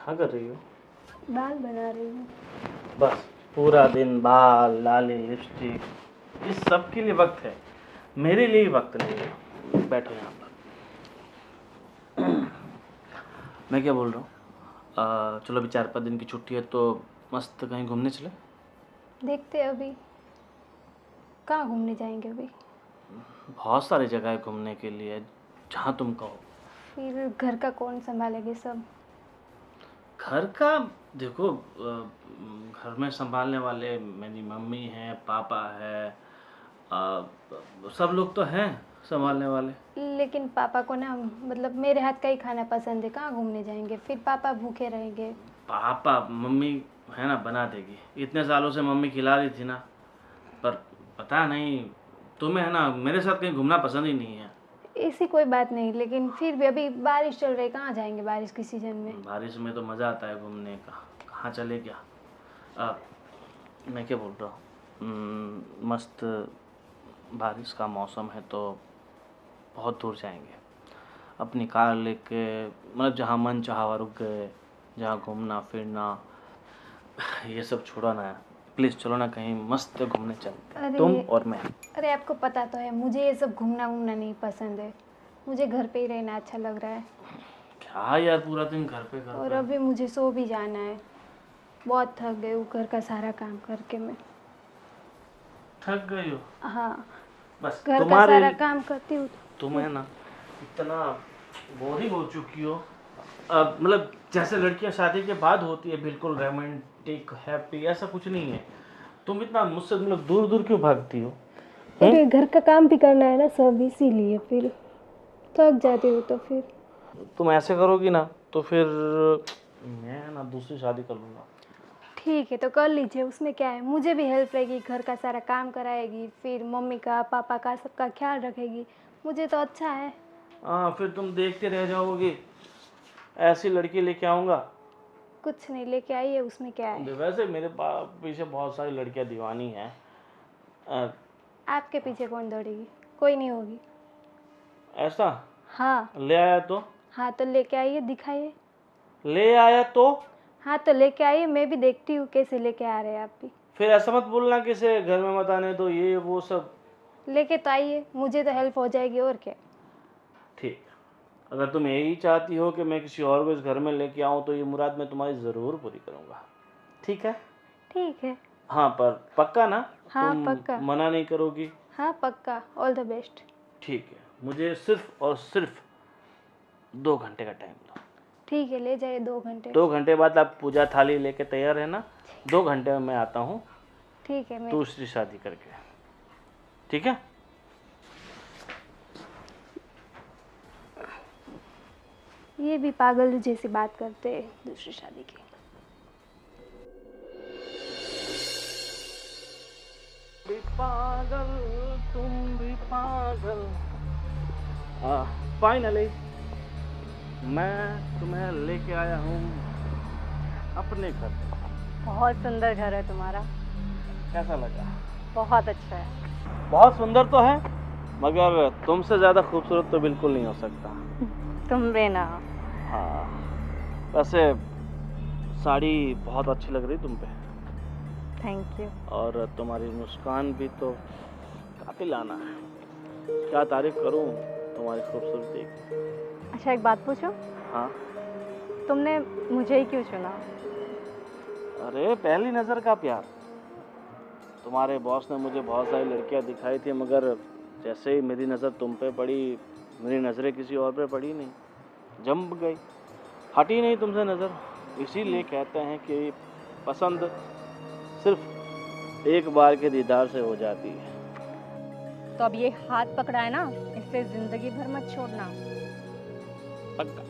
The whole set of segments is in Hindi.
क्या कर रही हो? बाल बना रही हूँ। बस पूरा दिन बाल, लाली, लिपस्टिक, इस सब के लिए वक्त है, मेरे लिए वक्त नहीं है। बैठो यहाँ पर। मैं क्या बोल रहा हूँ, चलो अभी 4-5 दिन की छुट्टी है तो मस्त कहीं घूमने चले। देखते हैं अभी कहाँ घूमने जाएंगे अभी। बहुत सारी जगह है घूमने के लिए, जहाँ तुम कहो। फिर घर का कौन संभालेंगे सब। घर का देखो, घर में संभालने वाले मेरी मम्मी है, पापा है, सब लोग तो हैं संभालने वाले। लेकिन पापा को ना मतलब मेरे हाथ का ही खाना पसंद है, कहाँ घूमने जाएंगे, फिर पापा भूखे रहेंगे। पापा मम्मी है ना, बना देगी। इतने सालों से मम्मी खिला रही थी ना, पर पता नहीं तुम्हें है ना मेरे साथ कहीं घूमना पसंद ही नहीं है। ऐसी कोई बात नहीं, लेकिन फिर भी अभी बारिश चल रही, कहाँ जाएंगे बारिश के सीजन में। बारिश में तो मज़ा आता है घूमने का, कहाँ चले क्या। मैं क्या बोल रहा हूँ, मस्त बारिश का मौसम है तो बहुत दूर जाएंगे अपनी कार लेके, मतलब जहाँ मन चाहा वहाँ रुक गए, जहाँ घूमना फिरना ये सब छोड़ो ना। प्लीज़ चलो ना कहीं मस्त घूमने चलते हैं, तुम और मैं। अरे आपको पता तो है मुझे ये सब घूमना वूमना नहीं पसंद है, मुझे घर पे ही रहना अच्छा लग रहा है। क्या यार, पूरा दिन घर पे और अभी मुझे सो भी जाना है, बहुत थक गई हूँ घर का सारा काम करके मैं। थक गई हो? हाँ, बस घर का तुम्हारे सारा काम करती हूँ। तुम है ना इतना बोरिंग हो चुकी हो। अब मतलब जैसे लड़कियां शादी के बाद होती है, बिल्कुल रोमांटिक हैप्पी, ऐसा कुछ नहीं है। तुम इतना मुझसे मतलब दूर दूर क्यों भागती हो? अरे घर का काम भी करना है ना सब, इसीलिए फिर थक जाती हूँ तो फिर। तुम ऐसे करोगी ना तो फिर मैं ना दूसरी शादी कर लूँगा। ठीक है तो कर लीजिए, उसमें क्या है, मुझे भी हेल्प रहेगी, घर का सारा काम कराएगी, फिर मम्मी का पापा का सबका ख्याल रखेगी, मुझे तो अच्छा है। हाँ, फिर तुम देखते रह जाओगी, ऐसी लड़की लेके आऊँगा। कुछ नहीं लेके आइए, उसमें क्या है। वैसे मेरे पीछे बहुत सारी लड़कियां दीवानी हैं। अ, आपके पीछे कौन दौड़ेगी, कोई नहीं होगी। ऐसा? हाँ। ले आया तो? हाँ तो लेके आइए, दिखाइए। ले आया तो? हाँ तो लेके आइए, मैं भी देखती हूँ कैसे लेके आ रहे हैं आप भी। फिर ऐसा मत बोलना कि से घर में मत आने दो, ये वो सब। लेके तो आइए, मुझे तो हेल्प हो जाएगी और क्या। ठीक है, अगर तुम यही चाहती हो कि मैं किसी और को इस घर में लेके आऊँ तो ये मुराद मैं तुम्हारी ज़रूर पूरी करूँगा। ठीक है? ठीक है। हाँ, पर पक्का ना? हाँ तुम पक्का। मना नहीं करोगी? हाँ पक्का, ऑल द बेस्ट। ठीक है, मुझे सिर्फ और सिर्फ 2 घंटे का टाइम दो। ठीक है, ले जाइए 2 घंटे। 2 घंटे बाद आप पूजा थाली लेके तैयार रहना। 2 घंटे में मैं आता हूँ ठीक है। मैं दूसरी शादी करके। ठीक है? ये भी पागल जैसी बात करते हैं दूसरी शादी की। भी पागल, तुम भी पागल। फाइनली मैं तुम्हें लेके आया हूँ अपने घर। बहुत सुंदर घर है तुम्हारा। कैसा लगा? बहुत अच्छा है। बहुत सुंदर तो है, मगर तुमसे ज़्यादा खूबसूरत तो बिल्कुल नहीं हो सकता। तुम भी ना। हाँ, वैसे साड़ी बहुत अच्छी लग रही तुम पे, थैंक यू। और तुम्हारी मुस्कान भी तो काफिल आना है। क्या तारीफ करूं तुम्हारी खूबसूरती की। अच्छा एक बात पूछूं, हाँ? तुमने मुझे ही क्यों चुना। अरे पहली नज़र का प्यार। तुम्हारे बॉस ने मुझे बहुत सारी लड़कियां दिखाई थी, मगर जैसे ही मेरी नज़र तुम पे पड़ी, मेरी नज़रें किसी और पे पड़ी नहीं, जम गई, हटी नहीं तुमसे नज़र। इसीलिए कहते हैं कि पसंद सिर्फ एक बार के दीदार से हो जाती है। तो अब ये हाथ पकड़ा है ना, इससे जिंदगी भर मत छोड़ना। पक्का।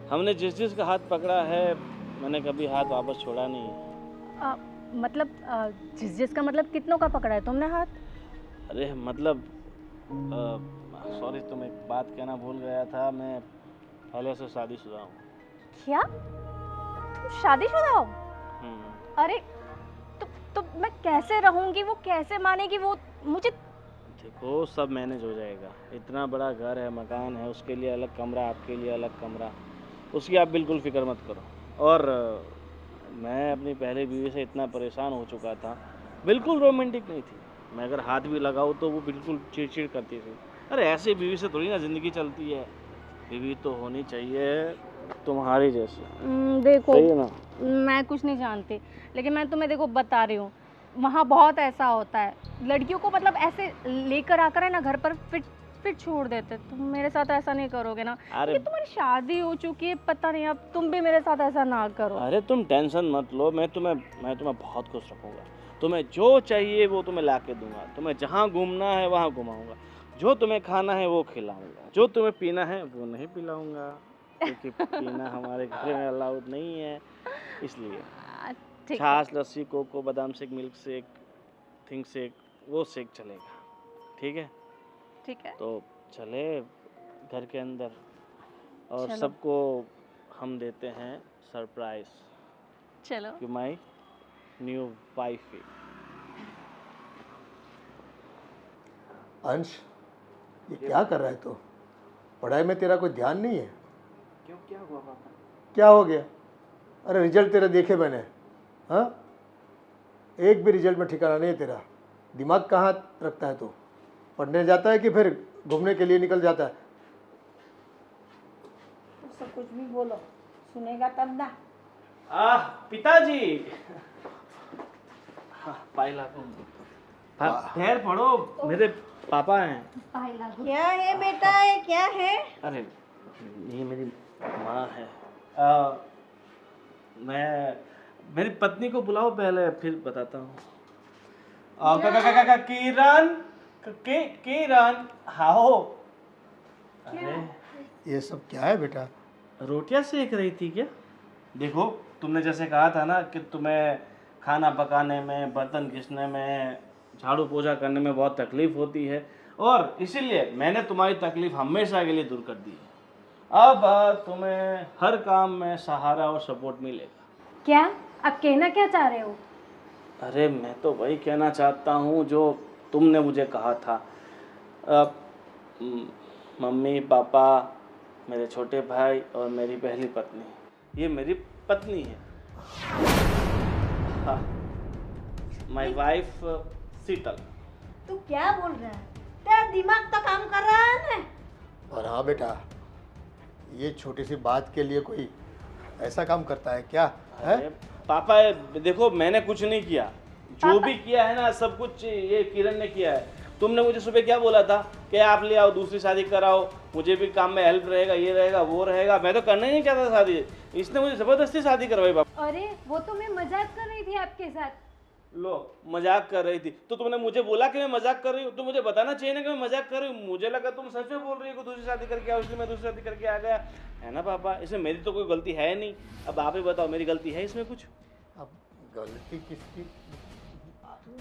हमने जिस जिस का हाथ पकड़ा है, मैंने कभी हाथ वापस छोड़ा नहीं है। मतलब जिस जिस का मतलब कितनों का पकड़ा है तुमने हाथ। अरे मतलब सॉरी, तुम एक बात कहना भूल गया था, मैं पहले से शादीशुदा हूँ। क्या तुम शादीशुदा हो। अरे तो मैं कैसे रहूंगी, वो कैसे मानेगी वो मुझे। देखो सब मैनेज हो जाएगा। इतना बड़ा घर है, मकान है, उसके लिए अलग कमरा, आपके लिए अलग कमरा, उसकी आप बिल्कुल फ़िक्र मत करो। और मैं अपनी पहली बीवी से इतना परेशान हो चुका था, बिल्कुल रोमांटिक नहीं थी। मैं अगर हाथ भी लगाऊँ तो वो बिल्कुल चिड़-चिड़ करती थी। अरे ऐसी बीवी से थोड़ी ना ज़िंदगी चलती है, बीवी तो होनी चाहिए तुम्हारी जैसी, देखो, सही है ना? मैं कुछ नहीं जानती, लेकिन मैं तुम्हें देखो बता रही हूँ, वहाँ बहुत ऐसा होता है, लड़कियों को मतलब ऐसे लेकर आकर है ना घर पर फिर छोड़ देते। तुम मेरे साथ ऐसा नहीं करोगे ना, अरे क्योंकि तुम्हारी शादी हो चुकी है, पता नहीं, अब तुम भी मेरे साथ ऐसा ना करो। अरे तुम टेंशन मत लो, मैं तुम्हें बहुत खुश रखूँगा। तुम्हें जो चाहिए वो तुम्हें ला के दूँगा, तुम्हें जहाँ घूमना है वहाँ घुमाऊँगा, जो तुम्हें खाना है वो खिलाऊँगा, जो तुम्हें पीना है वो नहीं पिलाऊँगा, क्योंकि पीना हमारे घर में अलाउड नहीं है, इसलिए। ठीक है, छाछ, लस्सी, कोको, बादाम shake, milk shake, think shake, वो शेक चलेगा, ठीक है? ठीक है, तो चले घर के अंदर और चलो सबको हम देते हैं सरप्राइज़ चलो। कि माई न्यू वाइफ है। अंश, ये क्या कर रहा है तू? पढ़ाई में तेरा कोई ध्यान नहीं है? क्यों, क्या हुआ पापा? क्या हो गया? अरे रिजल्ट तेरा देखे मैंने। हाँ, एक भी रिजल्ट में ठिकाना नहीं है तेरा। दिमाग कहाँ रखता है तू? पढ़ने जाता है कि फिर घूमने के लिए निकल जाता है? उससे कुछ भी बोलो, सुनेगा तब ना। पिताजी। हाँ, पाइला पैर पड़ो, मेरे पापा हैं। क्या है बेटा, ये क्या है? अरे ये मेरी माँ है। मैं मेरी पत्नी को बुलाओ पहले, फिर बताता हूँ। किरण, किरण, आओ। अरे ये सब क्या है बेटा? रोटियां सेक रही थी क्या? देखो, तुमने जैसे कहा था ना कि तुम्हें खाना पकाने में, बर्तन घिसने में, झाड़ू पोछा करने में बहुत तकलीफ होती है, और इसीलिए मैंने तुम्हारी तकलीफ हमेशा के लिए दूर कर दी है। अब तुम्हें हर काम में सहारा और सपोर्ट मिलेगा। क्या आप कहना क्या चाह रहे हो? अरे मैं तो वही कहना चाहता हूँ जो तुमने मुझे कहा था। मम्मी, पापा, मेरे छोटे भाई और मेरी पहली पत्नी, ये मेरी पत्नी है। हाँ, माई वाइफ शीतल। तू क्या बोल रहा है? तेरा दिमाग तो काम कर रहा है ना? और हाँ बेटा, ये छोटी सी बात के लिए कोई ऐसा काम करता है क्या? है? अरे पापा देखो, मैंने कुछ नहीं किया, जो भी किया है ना सब कुछ ये किरण ने किया है। तुमने मुझे सुबह क्या बोला था कि आप ले आओ, दूसरी शादी कराओ, मुझे भी काम में हेल्प रहेगा, ये रहेगा, वो रहेगा। मैं तो करना ही नहीं चाहता शादी, इसने मुझे जबरदस्ती शादी करवाई पापा। अरे वो तो मैं मजाक कर रही थी आपके साथ। लो, मजाक कर रही थी तो तुमने मुझे बोला कि मैं मजाक कर रही हूँ, तो मुझे बताना चाहिए ना कि मैं मजाक कर रही हूँ। मुझे लगा तुम सच में बोल रही हो कि दूसरी शादी करके आओ, इसलिए मैं दूसरी शादी करके आ गया, है ना पापा? इसमें मेरी तो कोई गलती है नहीं। अब आप ही बताओ, मेरी गलती है इसमें कुछ? अब गलती किसकी?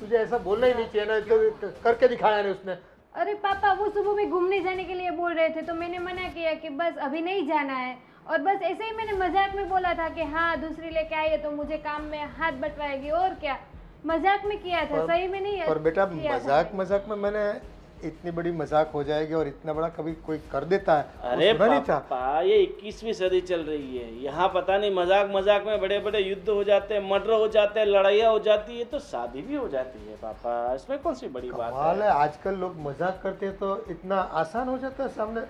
तुझे ऐसा बोलना ही नहीं चाहिए ना, तो करके दिखाया नहीं उसने। अरे पापा, वो सुबह में घूमने जाने के लिए बोल रहे थे, तो मैंने मना किया कि बस अभी नहीं जाना है, और बस ऐसे ही मैंने मजाक में बोला था कि हाँ दूसरी लेके आई है तो मुझे काम में हाथ बटवाएगी, और क्या, मजाक में किया था, सही में नहीं। पर बेटा किया था। मजाक में मैंने इतनी बड़ी मजाक हो जाएगी और इतना बड़ा कभी कोई कर देता है? अरे सुना नहीं था? पापा, ये 21वीं सदी चल रही है, यहाँ पता नहीं मजाक मजाक में बड़े बड़े युद्ध हो जाते हैं, मर्डर हो जाते हैं, लड़ाइयाँ हो जाती है, तो शादी भी हो जाती है पापा, इसमें कौन सी बड़ी बात कमाल है? है, आजकल लोग मजाक करते हैं तो इतना आसान हो जाता है सामने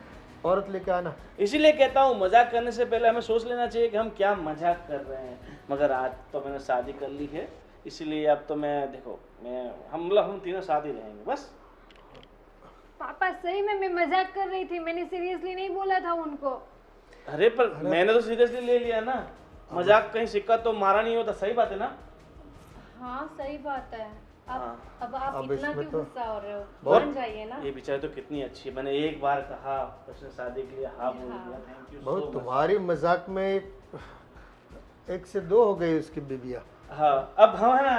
औरत लेके आना। इसीलिए कहता हूँ, मजाक करने से पहले हमें सोच लेना चाहिए कि हम क्या मजाक कर रहे हैं। मगर आज तो मैंने शादी कर ली है, इसीलिए अब तो मैं देखो, हम तीनों साथ ही रहेंगे बस। पापा सही में मैं मजाक कर रही थी, मैंने सीरियसली नहीं बोला था उनको। अरे पर मैंने तो सीरियसली ले लिया ना, मजाक कहीं सिक्का तो मारा नहीं होता, सही बात है ना? हाँ सही बात है। अब आप अब इतना इसमें क्यों तो गुस्सा हो रहे हो? बहुत- मान जाइए ना। ये बेचारी तो कितनी अच्छी है, मैंने एक बार कहा, उसने शादी के लिए हाँ बोल दिया। थैंक यू बहुत सो मच। तुम्हारी मजाक में एक से दो हो गई उसकी बीबिया। हाँ, अब हम है ना,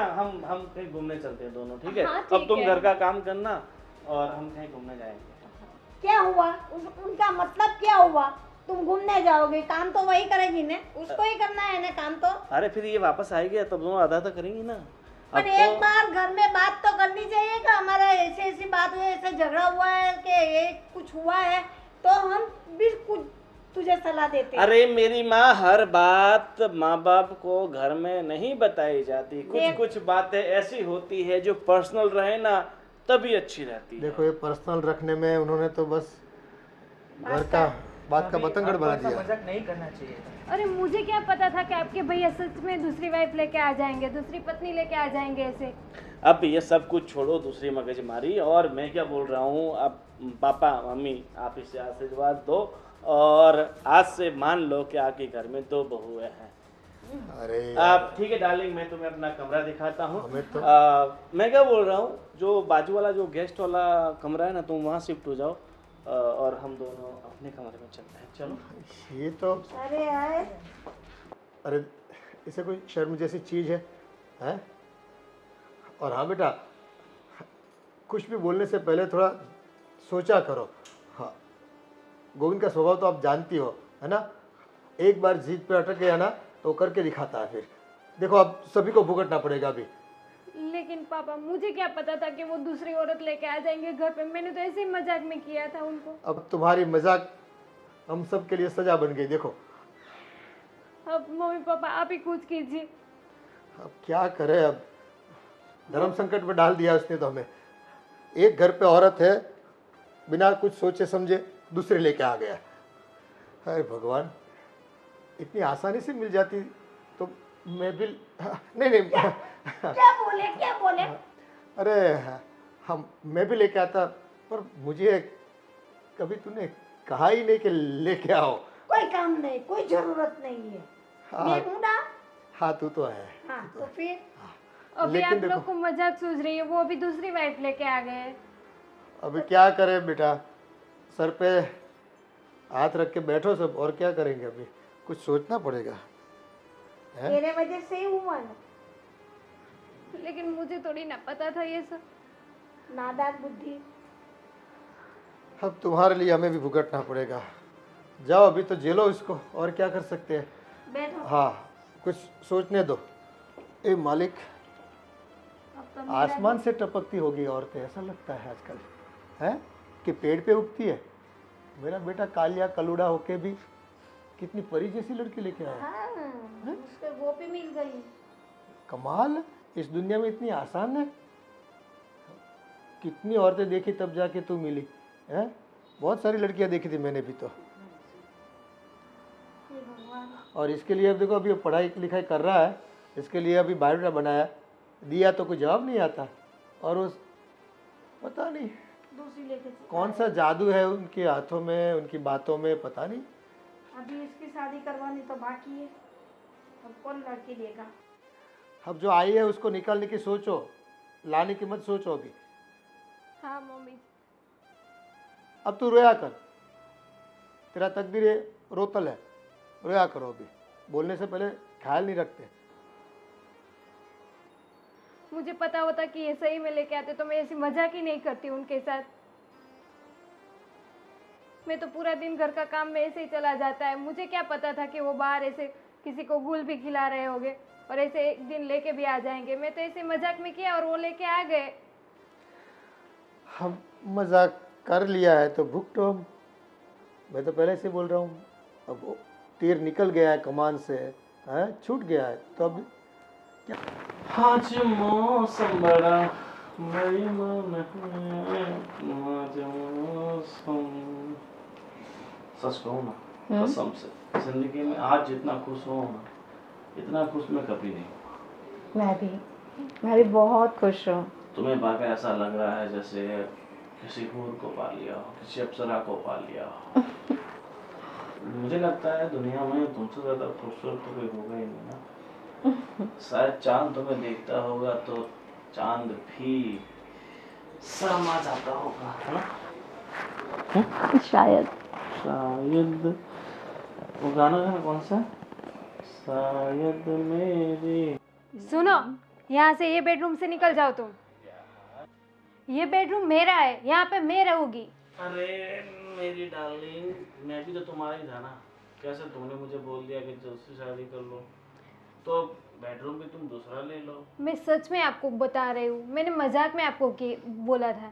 हम कहीं घूमने चलते हैं दोनों, ठीक है? हाँ, अब ठीक तुम है। घर का काम करना और हम कहीं घूमने जाएंगे। क्या हुआ? उनका मतलब क्या हुआ? तुम घूमने जाओगे, काम तो वही करेगी ना, उसको ही करना है ना काम तो। अरे फिर ये वापस आएगी तब दोनों आधा तो करेंगी ना। अब पर एक बार घर में बात तो करनी चाहिए कि हमारा ऐसी बात हुई, ऐसे झगड़ा हुआ है कि ये कुछ हुआ है, तो हम भी कुछ तुझे सलाह देते। अरे मेरी माँ, हर बात माँ बाप को घर में नहीं बताई जाती। कुछ कुछ बातें ऐसी होती है जो पर्सनल रहे ना तभी अच्छी रहती है। देखो ये पर्सनल रखने में उन्होंने तो बस घर का बात का बतंगड़ बना दिया। मजाक नहीं करना चाहिए था। अरे मुझे क्या पता था कि आपके भैया सच में दूसरी वाइफ लेके आ जाएंगे, दूसरी पत्नी लेके आ जाएंगे ऐसे। अब ये सब कुछ छोड़ो, दूसरी मगजमारी। और मैं क्या बोल रहा हूँ, अब पापा मम्मी आप इसे आशीर्वाद दो और आज से मान लो कि आपके घर में 2 बहुएं हैं। अरे आप ठीक है डार्लिंग, मैं तुम्हें अपना कमरा दिखाता हूँ। हमें तो मैं क्या बोल रहा हूँ, जो बाजू वाला जो गेस्ट वाला कमरा है ना, तुम वहाँ शिफ्ट हो जाओ और हम दोनों अपने कमरे में चलते हैं। चलो। ये तो अरे यार अरे इसे कोई शर्म जैसी चीज़ है हैं? और हाँ बेटा, कुछ भी बोलने से पहले थोड़ा सोचा करो। हाँ, गोविंद का स्वभाव तो आप जानती हो है ना, एक बार जीत पे अटक गया ना तो करके दिखाता है। फिर देखो अब सभी को भुगतना पड़ेगा अभी। लेकिन पापा मुझे क्या पता था कि वो दूसरी औरत लेके आ जाएंगे घर पे। मैंने तो ऐसे ही मजाक में किया था उनको। अब तुम्हारी मजाक हम सब के लिए सजा बन गई। देखो अब मम्मी पापा आप ही कुछ कीजिए। अब क्या करें, अब धर्म संकट में डाल दिया उसने तो हमें। एक घर पे औरत है, बिना कुछ सोचे समझे दूसरे लेके आ गया। अरे भगवान, इतनी आसानी से मिल जाती तो मैं भी नहीं क्या बोले अरे हम मैं भी लेके आता, पर मुझे कभी तूने कहा ही नहीं कि लेके आओ। कोई काम नहीं, कोई जरूरत नहीं है। मैं हूं ना। हाँ तू तो है। हाँ तो फिर अभी आप लेकिन लोग को मजाक सूझ रही है, वो अभी दूसरी वाइफ लेके आ गए। अभी क्या करें बेटा, सर पे हाथ रख के बैठो सब, और क्या करेंगे। अभी कुछ सोचना पड़ेगा है? तेरे वजह से ही हुआ ना। लेकिन मुझे थोड़ी ना पता था ये सब। नादान बुद्धि। अब तुम्हारे लिए हमें भी भुगतना पड़ेगा। जाओ अभी तो जेलो इसको, और क्या कर सकते हैं। बैठो। हाँ कुछ सोचने दो। ए मालिक, अब तो आसमान से टपकती होगी औरतें, ऐसा लगता है आजकल है कि पेड़ पे उगती है। मेरा बेटा कालिया कलूड़ा होके भी कितनी परी जैसी लड़की लेके आया। हाँ, उसको वो भी मिल गई। कमाल है, इस दुनिया में इतनी आसान है। कितनी औरतें देखी तब जाके तू मिली है। बहुत सारी लड़कियां देखी थी मैंने भी तो। हे भगवान। और इसके लिए अब देखो, अभी पढ़ाई लिखाई कर रहा है, इसके लिए अभी बायोडाटा बनाया, दिया तो कोई जवाब नहीं आता। और उस पता नहीं दूसरी लेके कौन सा जादू है उनके हाथों में, उनकी बातों में, पता नहीं। अभी इसकी शादी करवानी तो बाकी है। अब कौन लड़की देगा। अब जो आई है उसको निकालने की सोचो, लाने की मत सोचो अभी। हाँ मम्मी। अब तू रोया कर, तेरा तकदीर ये रोतल है, रोया करो। अभी बोलने से पहले ख्याल नहीं रखते। मुझे पता होता कि ये सही में लेके आते तो मैं ऐसी मजाक ही नहीं करती उनके साथ। मैं तो पूरा दिन घर का काम में ऐसे ही चला जाता है। मुझे क्या पता था कि वो बाहर ऐसे किसी को गुल भी खिला रहे होंगे और ऐसे एक दिन लेके भी आ जाएंगे। मैं तो ऐसे मजाक में किया और वो लेके आ गए। हम मजाक कर लिया है तो भुगतो हम। मैं तो पहले से बोल रहा हूँ, अब वो तीर निकल गया है कमान से, है छूट गया है तो अब आज मौसम बड़ा बेईमान है, आज मौसम। सच कहूँ ना, कसम से जिंदगी में आज जितना खुश हूँ ना, इतना खुश मैं कभी नहीं हुआ। मैं भी बहुत खुश हूँ। तुम्हें पाकर ऐसा लग रहा है जैसे किसी हूर को पा लिया हो, किसी अप्सरा को पा लिया हो। मुझे लगता है दुनिया में तुमसे ज्यादा खूबसूरत तो कोई होगा ही नहीं ना। शायद चांद तुम्हें देखता होगा तो चांद भी शर्मा जाता होगा, है ना? शायद वो गाना है कौन सा, शायद मेरी। सुनो, यहाँ से ये बेडरूम से निकल जाओ तुम। ये बेडरूम मेरा है, यहाँ पे मैं रहूंगी। अरे मेरी डार्लिंग, मैं भी तो तुम्हारा ही था ना। कैसे तुमने मुझे बोल दिया कि दूसरी शादी कर लो, तो बेडरूम भी तुम दूसरा ले लो। मैं सच में आपको बता रही हूँ, मैंने मजाक में आपको बोला था।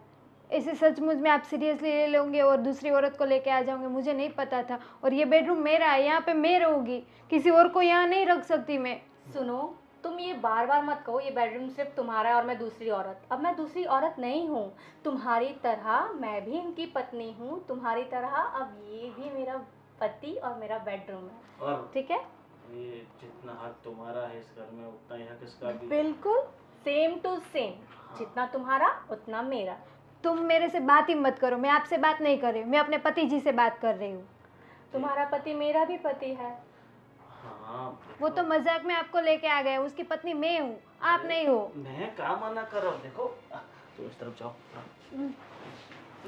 ऐसे सचमुच में आप सीरियसली ले लोगे और दूसरी औरत को लेके आ जाओगे, मुझे नहीं पता था। और ये बेडरूम मेरा है, यहाँ पे मैं रहूँगी, किसी और को यहाँ नहीं रख सकती मैं। सुनो, तुम ये बार बार मत कहो ये बेडरूम सिर्फ तुम्हारा है और मैं दूसरी औरत। अब मैं दूसरी औरत नहीं हूँ, तुम्हारी तरह मैं भी इनकी पत्नी हूँ, तुम्हारी तरह अब ये भी मेरा पति और मेरा बेडरूम है, और ठीक है? ये जितना हक तुम्हारा है इस घर में उतना ही हक इसका भी है। बिल्कुल सेम टू सेम, जितना तुम्हारा उतना मेरा। तुम मेरे से बात ही मत करो, मैं आपसे बात नहीं कर रही हूँ, मैं अपने पति जी से बात कर रही हूँ। तुम्हारा पति मेरा भी पति है। हाँ, वो तो मजाक में आपको लेके आ गए, उसकी पत्नी मैं हूँ, आप नहीं हो। मैं क्या मना कर रहा हूँ? देखो तुम इस तरफ जाओ।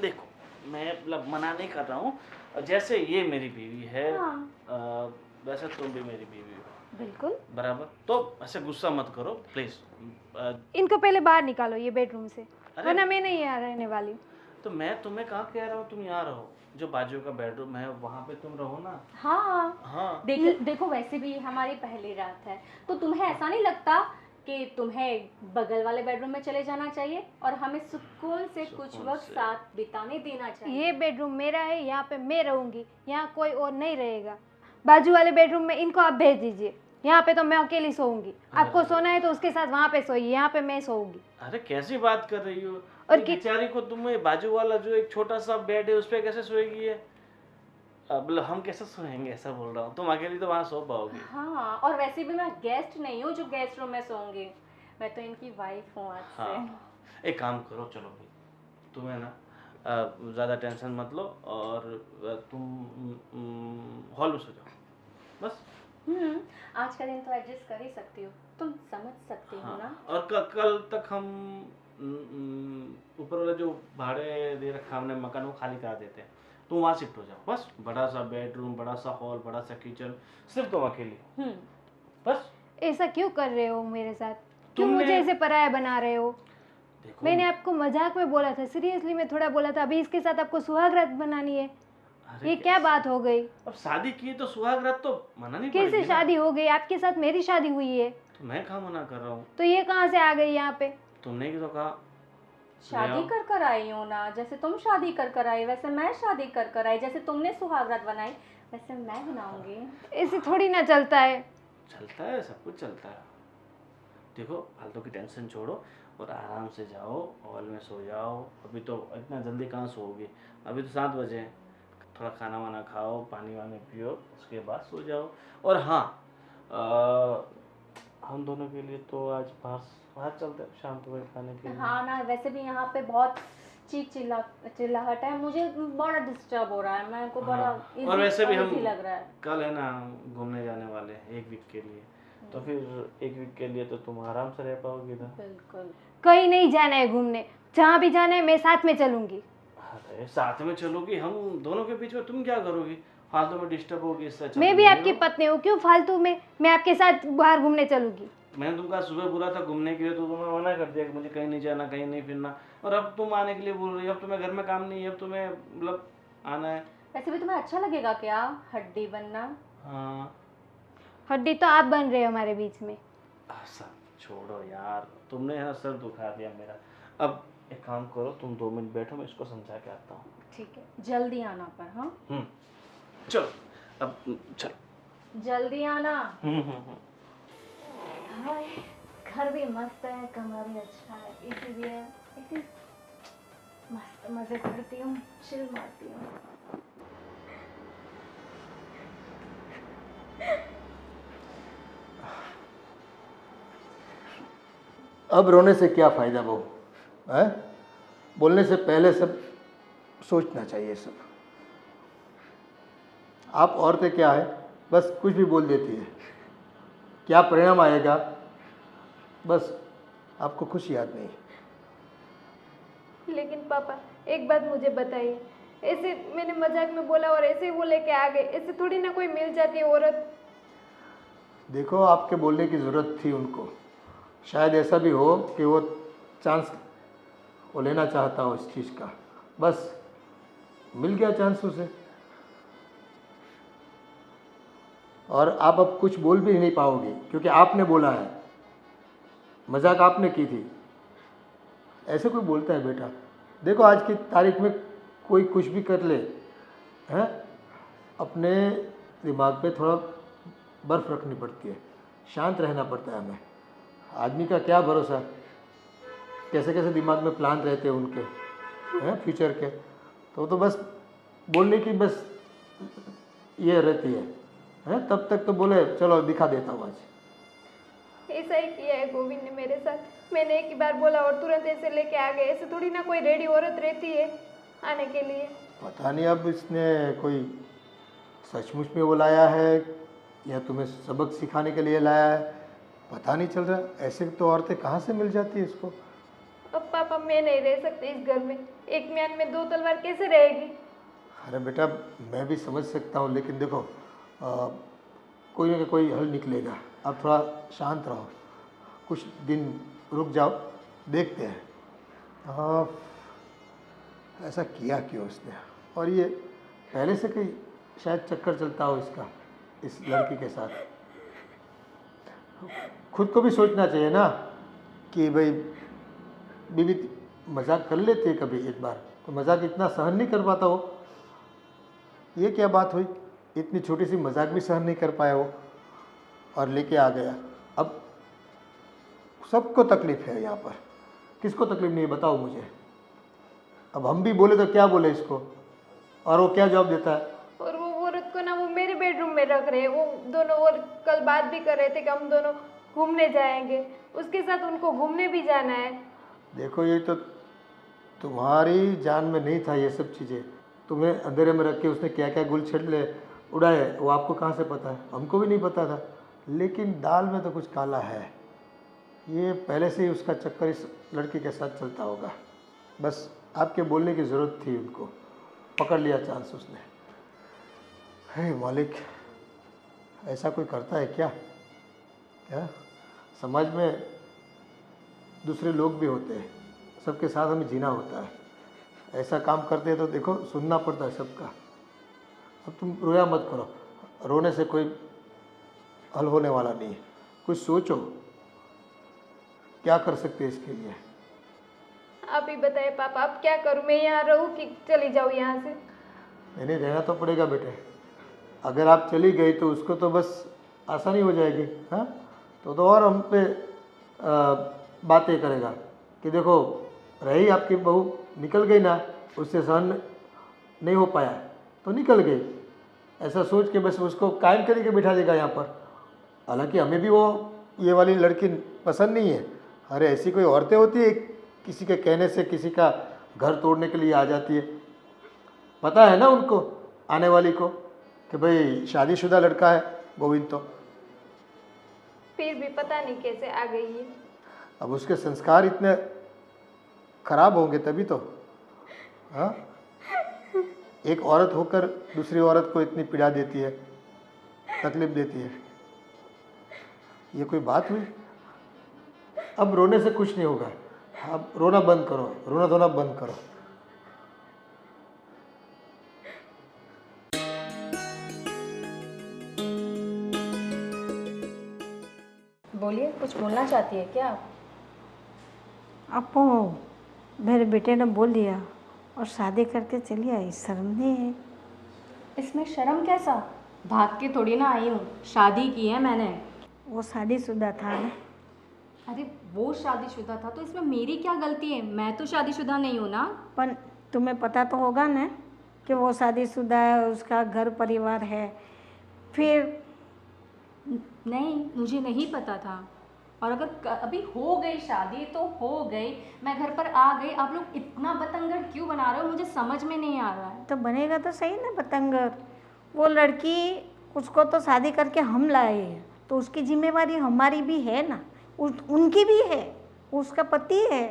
देखो मैं मतलब मना नहीं कर रहा हूँ, जैसे ये मेरी बीवी है हाँ। वैसे तुम भी मेरी बीवी हो, बिल्कुल। बराबर। तो ऐसे गुस्सा मत करो प्लीज। इनको पहले बाहर निकालो ये बेडरूम से, अरे- वरना मैं नहीं यहाँ रहने वाली हूँ। तो मैं तुम्हें कहाँ कह रहा हूँ तुम यहाँ रहो, जो बाजू का बेडरूम है वहाँ पे तुम रहो ना। हाँ हाँ देखो वैसे भी हमारी पहली रात है, तो तुम्हें ऐसा नहीं लगता कि तुम्हें बगल वाले बेडरूम में चले जाना चाहिए और हमें सुकून से कुछ सुकून वक्त से। साथ बिताने देना चाहिए? ये बेडरूम मेरा है, यहाँ पे मैं रहूंगी, यहाँ कोई और नहीं रहेगा। बाजू वाले बेडरूम में इनको आप भेज दीजिए, यहाँ पे तो मैं अकेली सोऊंगी। आपको सोना है तो उसके साथ वहाँ पे सोइए, यहाँ पे मैं सोऊंगी। अरे कैसी बात कर रही हो? और ये बेचारी को तुम्हें बाजू वाला जो एक छोटा सा बेड है उस पे कैसे सोएगी ये? अब हम कैसे सोएंगे, ऐसा बोल रहा हूँ। तुम अकेली तो वहाँ सो पाओगी। हाँ, और वैसे भी मैं गेस्ट नहीं हूँ जो गेस्ट रूम में सोऊंगी, मैं तो इनकी वाइफ हूँ आज से। हाँ एक काम करो, चलो भाई तुम्हें ना ज़्यादा टेंशन मत लो और तुम हॉल में सो जाओ बस। आज का दिन तो एडजस्ट कर ही सकती हो, तुम समझ सकती हो ना? हाँ, और कल तक हम ऊपर वाला जो भाड़े दे रखा हमने मकान वो खाली करा देते हैं, तुम वहाँ शिफ्ट हो जाओ बस। बड़ा सा बेडरूम, बड़ा सा हॉल, बड़ा सा किचन, सिर्फ तुम अकेली हो बस। ऐसा क्यों कर रहे हो मेरे साथ? क्यों तुमने- मुझे ऐसे पराया बना रहे हो? देखो मैंने आपको मजाक में बोला था, सीरियसली में थोड़ा बोला था। अभी इसके साथ आपको सुहागरात बनानी है, अरे ये क्या बात हो गई? अब शादी की तो सुहागरात तो मना नहीं कैसे पड़ेगी ना। शादी हो गई? आपके साथ मेरी शादी हुई है, तो मैं कहाँ मना कर रहा हूँ? तो ये कहाँ से आ गई यहाँ पे? तुमने ही तो कहा। शादी कर कर आई हो ना, जैसे तुम शादी कर कर आई वैसे मैं शादी कर कर आई, जैसे तुमने सुहागरात बनाई वैसे मैं बनाऊंगी। ऐसे थोड़ी ना चलता है। चलता है, सब कुछ चलता है। देखो फालतू की टेंशन छोड़ो और आराम से जाओ, हॉल में सो जाओ। अभी तो इतना जल्दी कहाँ सोओगे, अभी तो 7 बजे हैं। थोड़ा खाना वाना खाओ, पानी वानी पियो, उसके बाद सो जाओ। और हाँ हम दोनों के लिए तो आज बाहर चलते हैं शाम को खाने के लिए। हाँ ना, वैसे भी यहाँ पे बहुत चीख चिल्लाहट है, मुझे बड़ा डिस्टर्ब हो रहा है, मेरे को बड़ा हाँ, और वैसे भी हम uneasy लग रहा है। कल है ना घूमने जाने वाले हैं 1 वीक के लिए, तो फिर 1 वीक के लिए तो तुम आराम से रह पाओगी ना। बिल्कुल। कहीं नहीं जाना है घूमने, जहाँ भी जाना है मैं साथ में चलूंगी। अरे साथ में चलोगी, हम दोनों के बीच में तुम क्या करोगी? फालतू में डिस्टर्ब होगी, इससे अच्छा मैं तुम भी नहीं आपकी रहो। पत्नी हूँ, क्यों फालतू में मैं आपके साथ बाहर घूमने चलूंगी? मैंने तुमको सुबह बोला था घूमने के लिए, तो तुमने मना कर दिया कि मुझे कहीं नहीं जाना, कहीं नहीं फिरना। और अब तुम आने के लिए बोल रही हो। अब तुम्हें घर में काम नहीं है, अब तुम्हें मतलब आना है। वैसे भी तुम्हें अच्छा लगेगा क्या हड्डी बनना? हाँ हड्डी तो आप बन रहे हो हमारे बीच में। सब छोड़ो यार, तुमने है ना सर दुखा दिया मेरा। अब एक काम करो, तुम 2 मिनट बैठो, मैं इसको समझा के आता हूँ। ठीक है, जल्दी आना पर। हाँ चलो अब चलो। जल्दी आना। हम्म। हाय, घर भी मस्त है, कमरा भी अच्छा है, एसी भी है, एसी मस्त मजे करती हूँ, चिल मारती हूँ। अब रोने से क्या फ़ायदा बहू? है, बोलने से पहले सब सोचना चाहिए। सब आप औरतें क्या है, बस कुछ भी बोल देती है, क्या परिणाम आएगा बस आपको खुश याद नहीं। लेकिन पापा एक बात मुझे बताइए, ऐसे मैंने मजाक में बोला और ऐसे वो लेके आ गए, ऐसे थोड़ी ना कोई मिल जाती है औरत। देखो आपके बोलने की ज़रूरत थी उनको, शायद ऐसा भी हो कि वो चांस वो लेना चाहता हो इस चीज़ का, बस मिल गया चांस उसे। और आप अब कुछ बोल भी नहीं पाओगे क्योंकि आपने बोला है, मजाक आपने की थी। ऐसे कोई बोलता है बेटा? देखो आज की तारीख में कोई कुछ भी कर ले, हैं, अपने दिमाग पे थोड़ा बर्फ रखनी पड़ती है, शांत रहना पड़ता है हमें। आदमी का क्या भरोसा, कैसे कैसे दिमाग में प्लान रहते हैं उनके, हैं, फ्यूचर के। तो बस बोलने की बस ये रहती है, हैं, तब तक तो बोले चलो दिखा देता हूँ आज। ऐसा ही किया है गोविंद ने मेरे साथ। मैंने एक ही बार बोला और तुरंत ऐसे लेके आ गए। ऐसे थोड़ी ना कोई रेडी औरत रहती है आने के लिए। पता नहीं अब इसने कोई सचमुच में वो लाया है या तुम्हें सबक सिखाने के लिए लाया है, पता नहीं चल रहा। ऐसे तो औरतें कहाँ से मिल जाती है इसको। अब पापा मैं नहीं रह सकती इस घर में। एक म्यान में दो तलवार कैसे रहेगी? अरे बेटा मैं भी समझ सकता हूँ, लेकिन देखो कोई ना कोई हल निकलेगा। आप थोड़ा शांत रहो, कुछ दिन रुक जाओ, देखते हैं। हाँ, ऐसा किया क्यों उसने, और ये पहले से कहीं शायद चक्कर चलता हो इसका इस लड़की के साथ। खुद को भी सोचना चाहिए ना कि भाई बीवी मजाक कर लेती है कभी एक बार, तो मजाक इतना सहन नहीं कर पाता वो। ये क्या बात हुई, इतनी छोटी सी मजाक भी सहन नहीं कर पाया वो और लेके आ गया। अब सबको तकलीफ है यहाँ पर, किसको तकलीफ नहीं है बताओ मुझे। अब हम भी बोले तो क्या बोले इसको, और वो क्या जवाब देता है। और वो औरत को ना वो मेरे बेडरूम में रख रहे हैं। वो दोनों और कल बात भी कर रहे थे कि हम दोनों घूमने जाएंगे, उसके साथ उनको घूमने भी जाना है। देखो ये तो तुम्हारी जान में नहीं था ये सब चीज़ें। तुम्हें अंधेरे में रख के उसने क्या क्या गुल छिड़ले उड़ाए वो आपको कहाँ से पता है, हमको भी नहीं पता था। लेकिन दाल में तो कुछ काला है, ये पहले से ही उसका चक्कर इस लड़की के साथ चलता होगा। बस आपके बोलने की ज़रूरत थी, उनको पकड़ लिया चांस उसने। हे मालिक, ऐसा कोई करता है क्या? क्या समाज में दूसरे लोग भी होते हैं, सबके साथ हमें जीना होता है। ऐसा काम करते हैं तो देखो सुनना पड़ता है सबका। अब तुम रोया मत करो, रोने से कोई हल होने वाला नहीं है। कुछ सोचो क्या कर सकते हैं इसके लिए। आप ही बताइए पापा, अब क्या करूं? मैं यहाँ रहूं कि चली जाऊं यहाँ से? नहीं रहना तो पड़ेगा बेटे। अगर आप चली गई तो उसको तो बस आसानी हो जाएगी, हाँ, तो और हम पे बातें करेगा कि देखो रही आपकी बहू, निकल गई ना, उससे सहन नहीं हो पाया तो निकल गई, ऐसा सोच के बस उसको कायम करके बिठा देगा यहाँ पर। हालांकि हमें भी वो ये वाली लड़की पसंद नहीं है। अरे ऐसी कोई औरतें होती है किसी के कहने से किसी का घर तोड़ने के लिए आ जाती है। पता है ना उनको, आने वाली को, कि भाई शादीशुदा लड़का है गोविंद। तो फिर भी पता नहीं कैसे आ गई है। अब उसके संस्कार इतने खराब होंगे तभी तो, हाँ। एक औरत होकर दूसरी औरत को इतनी पीड़ा देती है, तकलीफ देती है, ये कोई बात हुई? अब रोने से कुछ नहीं होगा। अब रोना बंद करो, रोना धोना बंद करो। बोलिए, कुछ बोलना चाहती है क्या आप? आपको मेरे बेटे ने बोल दिया और शादी करके चली आई, शर्म नहीं है? इसमें शर्म कैसा? भाग के थोड़ी ना आई हूँ, शादी की है मैंने। वो शादीशुदा था ना। अरे वो शादीशुदा था तो इसमें मेरी क्या गलती है? मैं तो शादीशुदा नहीं हूँ ना। पर तुम्हें पता तो होगा ना कि वो शादीशुदा है, उसका घर परिवार है। फिर नहीं, मुझे नहीं पता था। और अगर अभी हो गई शादी तो हो गई, मैं घर पर आ गई। आप लोग इतना बतंगड़ क्यों बना रहे हो, मुझे समझ में नहीं आ रहा है। तो बनेगा तो सही ना बतंगड़। वो लड़की, उसको तो शादी करके हम लाए हैं, तो उसकी जिम्मेवारी हमारी भी है ना, उनकी भी है, उसका पति है।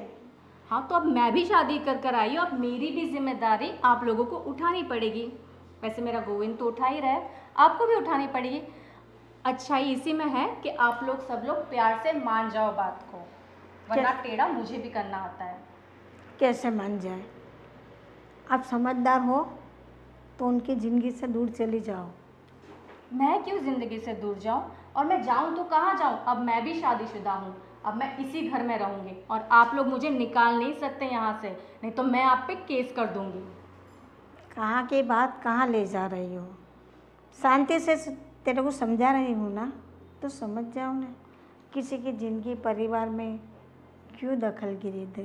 हाँ, तो अब मैं भी शादी कर कर आई हूँ, अब मेरी भी जिम्मेदारी आप लोगों को उठानी पड़ेगी। वैसे मेरा गोविंद तो उठा ही रहा है, आपको भी उठानी पड़ेगी। अच्छाई इसी में है कि आप लोग सब लोग प्यार से मान जाओ बात को, वरना टेढ़ा मुझे भी करना आता है। कैसे मान जाए? आप समझदार हो तो उनकी ज़िंदगी से दूर चली जाओ। मैं क्यों ज़िंदगी से दूर जाऊं? और मैं जाऊं तो कहाँ जाऊं? अब मैं भी शादीशुदा हूँ, अब मैं इसी घर में रहूँगी और आप लोग मुझे निकाल नहीं सकते यहाँ से, नहीं तो मैं आप पे केस कर दूँगी। कहाँ की बात कहाँ ले जा रही हो? शांति से तेरे को समझा रही हूँ ना, तो समझ जाओ ना। किसी की ज़िंदगी परिवार में क्यों दखलगिरी दे,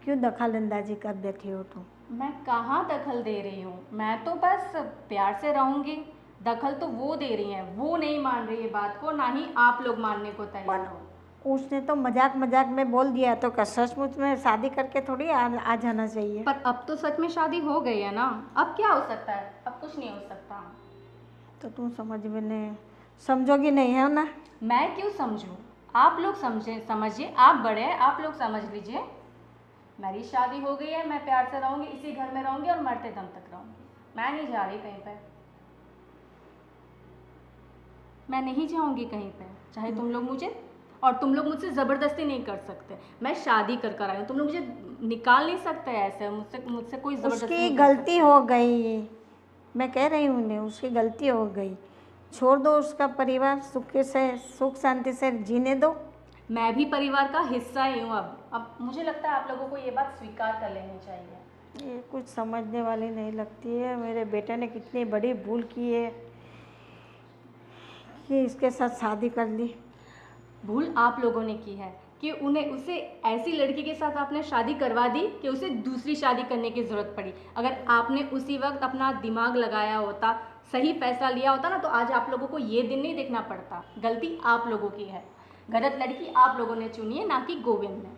क्यों दखल अंदाजी कर देती हो तुम? मैं कहाँ दखल दे रही हूँ, मैं तो बस प्यार से रहूँगी। दखल तो वो दे रही हैं, वो नहीं मान रही है बात को, ना ही आप लोग मानने को तैयार हो। उसने तो मजाक मजाक में बोल दिया, तो क्या सचमुच में शादी करके थोड़ी आ जाना चाहिए? पर अब तो सच में शादी हो गई है ना, अब क्या हो सकता है? अब कुछ नहीं हो सकता। तो तुम समझोगी नहीं है ना? मैं क्यों समझूं? आप लोग समझिए, आप बड़े हैं, आप लोग समझ लीजिए। मेरी शादी हो गई है, मैं प्यार से रहूँगी, इसी घर में रहूँगी और मरते दम तक रहूँगी। मैं नहीं जा रही कहीं पे, मैं नहीं जाऊँगी कहीं पे, चाहे तुम लोग मुझे, और तुम लोग मुझसे ज़बरदस्ती नहीं कर सकते। मैं शादी कर आई हूँ, तुम लोग मुझे निकाल नहीं सकते ऐसे, मुझसे कोई ज़बरदस्ती उसकी नहीं कर गलती हो गई, मैं कह रही हूँ उन्हें, उसकी गलती हो गई। छोड़ दो उसका परिवार, सुख शांति से जीने दो। मैं भी परिवार का हिस्सा ही हूँ अब मुझे लगता है आप लोगों को ये बात स्वीकार कर लेनी चाहिए। ये कुछ समझने वाली नहीं लगती है। मेरे बेटे ने कितनी बड़ी भूल की है कि इसके साथ शादी कर ली। भूल आप लोगों ने की है कि उसे ऐसी लड़की के साथ आपने शादी करवा दी कि उसे दूसरी शादी करने की ज़रूरत पड़ी। अगर आपने उसी वक्त अपना दिमाग लगाया होता, सही फैसला लिया होता ना, तो आज आप लोगों को ये दिन नहीं देखना पड़ता। गलती आप लोगों की है, गलत लड़की आप लोगों ने चुनी है, ना कि गोविंद ने।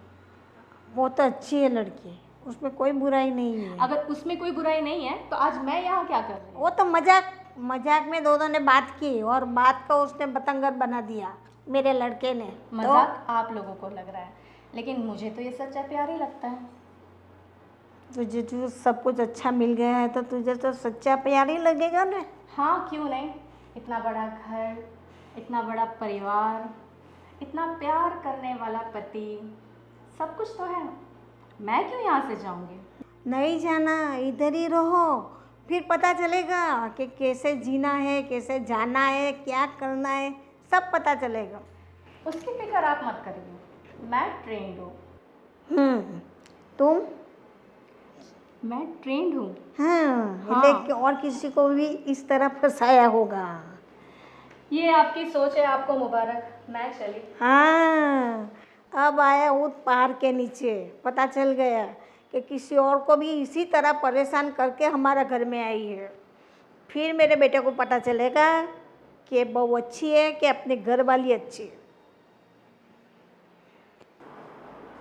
वो तो अच्छी है लड़की, उसमें कोई बुराई नहीं है। अगर उसमें कोई बुराई नहीं है तो आज मैं यहाँ क्या कर रही हूँ? वो तो मजाक में दोनों ने बात की, और बात को उसने बतंगड़ बना दिया मेरे लड़के ने। मजाक आप लोगों को लग रहा है, लेकिन मुझे तो ये सच्चा प्यार ही लगता है। तुझे जो सब कुछ अच्छा मिल गया है तो तुझे तो सच्चा प्यार ही लगेगा ना। हाँ, क्यों नहीं। इतना बड़ा घर, इतना बड़ा परिवार, इतना प्यार करने वाला पति, सब कुछ तो है। मैं क्यों यहाँ से जाऊँगी? नहीं जाना, इधर ही रहो, फिर पता चलेगा कि कैसे जीना है, कैसे जाना है, क्या करना है, सब पता चलेगा। उसकी फिक्र आप मत करिए, मैं ट्रेंड हूँ। तुम? मैं ट्रेंड हूँ। हाँ। लेकिन और किसी को भी इस तरह फंसाया होगा। ये आपकी सोच है, आपको मुबारक। मैं चली। हाँ, अब आया ऊँट पहाड़ के नीचे, पता चल गया कि किसी और को भी इसी तरह परेशान करके हमारा घर में आई है। फिर मेरे बेटे को पता चलेगा कि बहू अच्छी है कि अपने घर वाली अच्छी है।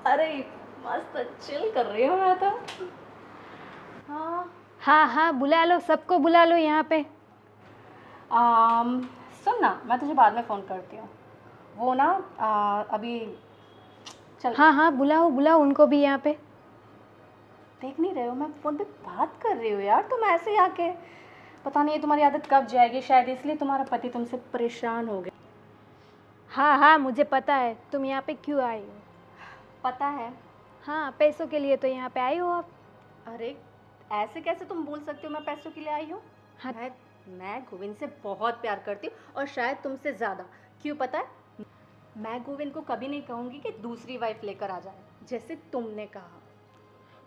अरे मस्त चिल कर रही हूँ मैं तो। हाँ, बुला लो, सबको बुला लो यहाँ पे। सुन ना, मैं तुझे बाद में फ़ोन करती हूँ। वो ना अभी चल। हाँ, बुलाओ उनको भी यहाँ पे। देख नहीं रहे हो, मैं फ़ोन पे बात कर रही हूँ यार, तुम ऐसे ही आके। पता नहीं तुम्हारी आदत कब जाएगी, शायद इसलिए तुम्हारा पति तुमसे परेशान हो गया। हाँ, मुझे पता है तुम यहाँ पे क्यों आई हो। पता है? हाँ, पैसों के लिए तो यहाँ पे आई हो आप। अरे ऐसे कैसे तुम बोल सकती हो मैं पैसों के लिए आई हूँ? हाँ। मैं गोविंद से बहुत प्यार करती हूँ, और शायद तुमसे ज़्यादा। क्यों पता है? मैं गोविंद को कभी नहीं कहूँगी कि दूसरी वाइफ लेकर आ जाए, जैसे तुमने कहा।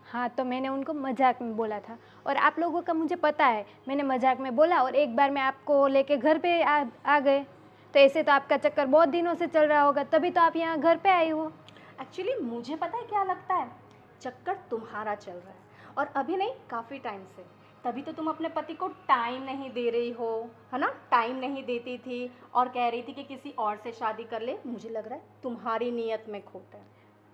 हाँ, तो मैंने उनको मजाक में बोला था, और आप लोगों का मुझे पता है, मैंने मजाक में बोला और एक बार मैं आपको लेके घर पे आ गए। तो ऐसे तो आपका चक्कर बहुत दिनों से चल रहा होगा, तभी तो आप यहाँ घर पे आई हो। एक्चुअली मुझे पता है क्या लगता है, चक्कर तुम्हारा चल रहा है, और अभी नहीं, काफ़ी टाइम से। तभी तो तुम अपने पति को टाइम नहीं दे रही हो, है ना? टाइम नहीं देती थी और कह रही थी कि किसी और से शादी कर ले। मुझे लग रहा है तुम्हारी नीयत में खोट है।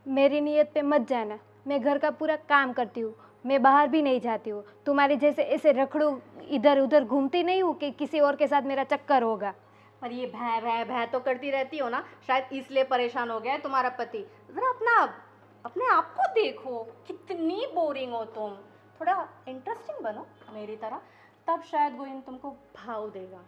मेरी नीयत पे मत जाना, मैं घर का पूरा काम करती हूँ, मैं बाहर भी नहीं जाती हूँ। तुम्हारे जैसे ऐसे रखड़ू इधर उधर घूमती नहीं हूँ कि किसी और के साथ मेरा चक्कर होगा। पर ये भै भै भै तो करती रहती हो ना, शायद इसलिए परेशान हो गया है तुम्हारा पति। ज़रा अपने आप को देखो, कितनी बोरिंग हो तुम। थोड़ा इंटरेस्टिंग बनो मेरी तरह, तब शायद गोविंद तुमको भाव देगा।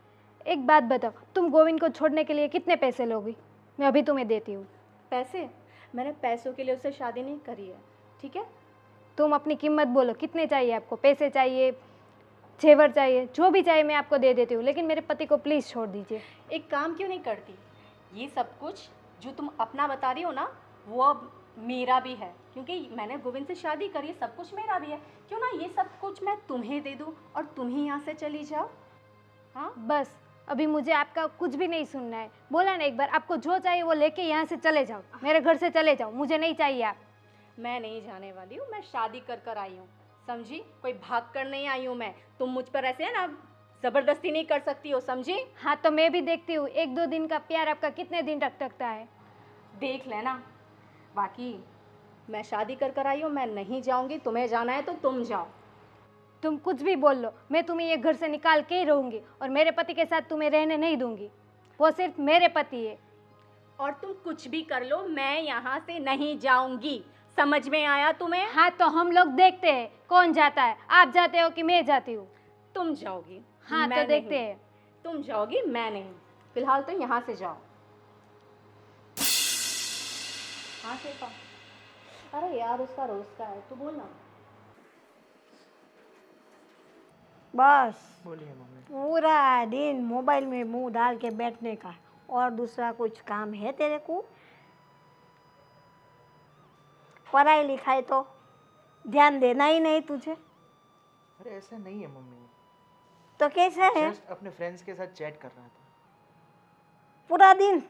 एक बात बताओ, तुम गोविंद को छोड़ने के लिए कितने पैसे लोगी? मैं अभी तुम्हें देती हूँ। पैसे? मैंने पैसों के लिए उससे शादी नहीं करी है, ठीक है? तुम अपनी कीमत बोलो, कितने चाहिए आपको? पैसे चाहिए, जेवर चाहिए, जो भी चाहिए मैं आपको दे देती हूँ, लेकिन मेरे पति को प्लीज़ छोड़ दीजिए। एक काम क्यों नहीं करती? ये सब कुछ जो तुम अपना बता रही हो ना, वो अब मेरा भी है, क्योंकि मैंने गोविंद से शादी करी है, सब कुछ मेरा भी है। क्यों ना ये सब कुछ मैं तुम्हें दे दूँ और तुम ही यहाँ से चली जाओ। हाँ बस अभी मुझे आपका कुछ भी नहीं सुनना है। बोला ना एक बार, आपको जो चाहिए वो लेके यहाँ से चले जाओ, मेरे घर से चले जाओ, मुझे नहीं चाहिए आप। मैं नहीं जाने वाली हूँ, मैं शादी कर कर आई हूँ, समझी? कोई भाग कर नहीं आई हूँ मैं। तुम मुझ पर ऐसे है ना ज़बरदस्ती नहीं कर सकती हो, समझी? हाँ तो मैं भी देखती हूँ 1-2 दिन का प्यार आपका कितने दिन तक टकता है। देख लेना। बाकी मैं शादी कर कर आई हूँ, मैं नहीं जाऊँगी। तुम्हें जाना है तो तुम जाओ। तुम कुछ भी बोल लो, मैं तुम्हें ये घर से निकाल के ही रहूँगी और मेरे पति के साथ तुम्हें रहने नहीं दूंगी। वो सिर्फ मेरे पति है। और तुम कुछ भी कर लो, मैं यहाँ से नहीं जाऊँगी। समझ में आया तुम्हें? हाँ तो हम लोग देखते हैं कौन जाता है, आप जाते हो कि मैं जाती हूँ। तुम जाओगी। हाँ मैं तो देखते नहीं। हैं। तुम जाओगी, मैं नहीं। फिलहाल तो यहाँ से जाओ। हाँ शिल्पा। अरे यार उसका रोज का है, तू बोल ना। बस बोलिए मम्मी। पूरा दिन मोबाइल में मुंह डाल के बैठने का, और दूसरा कुछ काम है तेरे को? पढ़ाई लिखाई तो ध्यान देना ही नहीं तुझे। अरे ऐसा नहीं है मम्मी, तो कैसा है? जस्ट अपने फ्रेंड्स के साथ चैट कर रहा था। पूरा दिन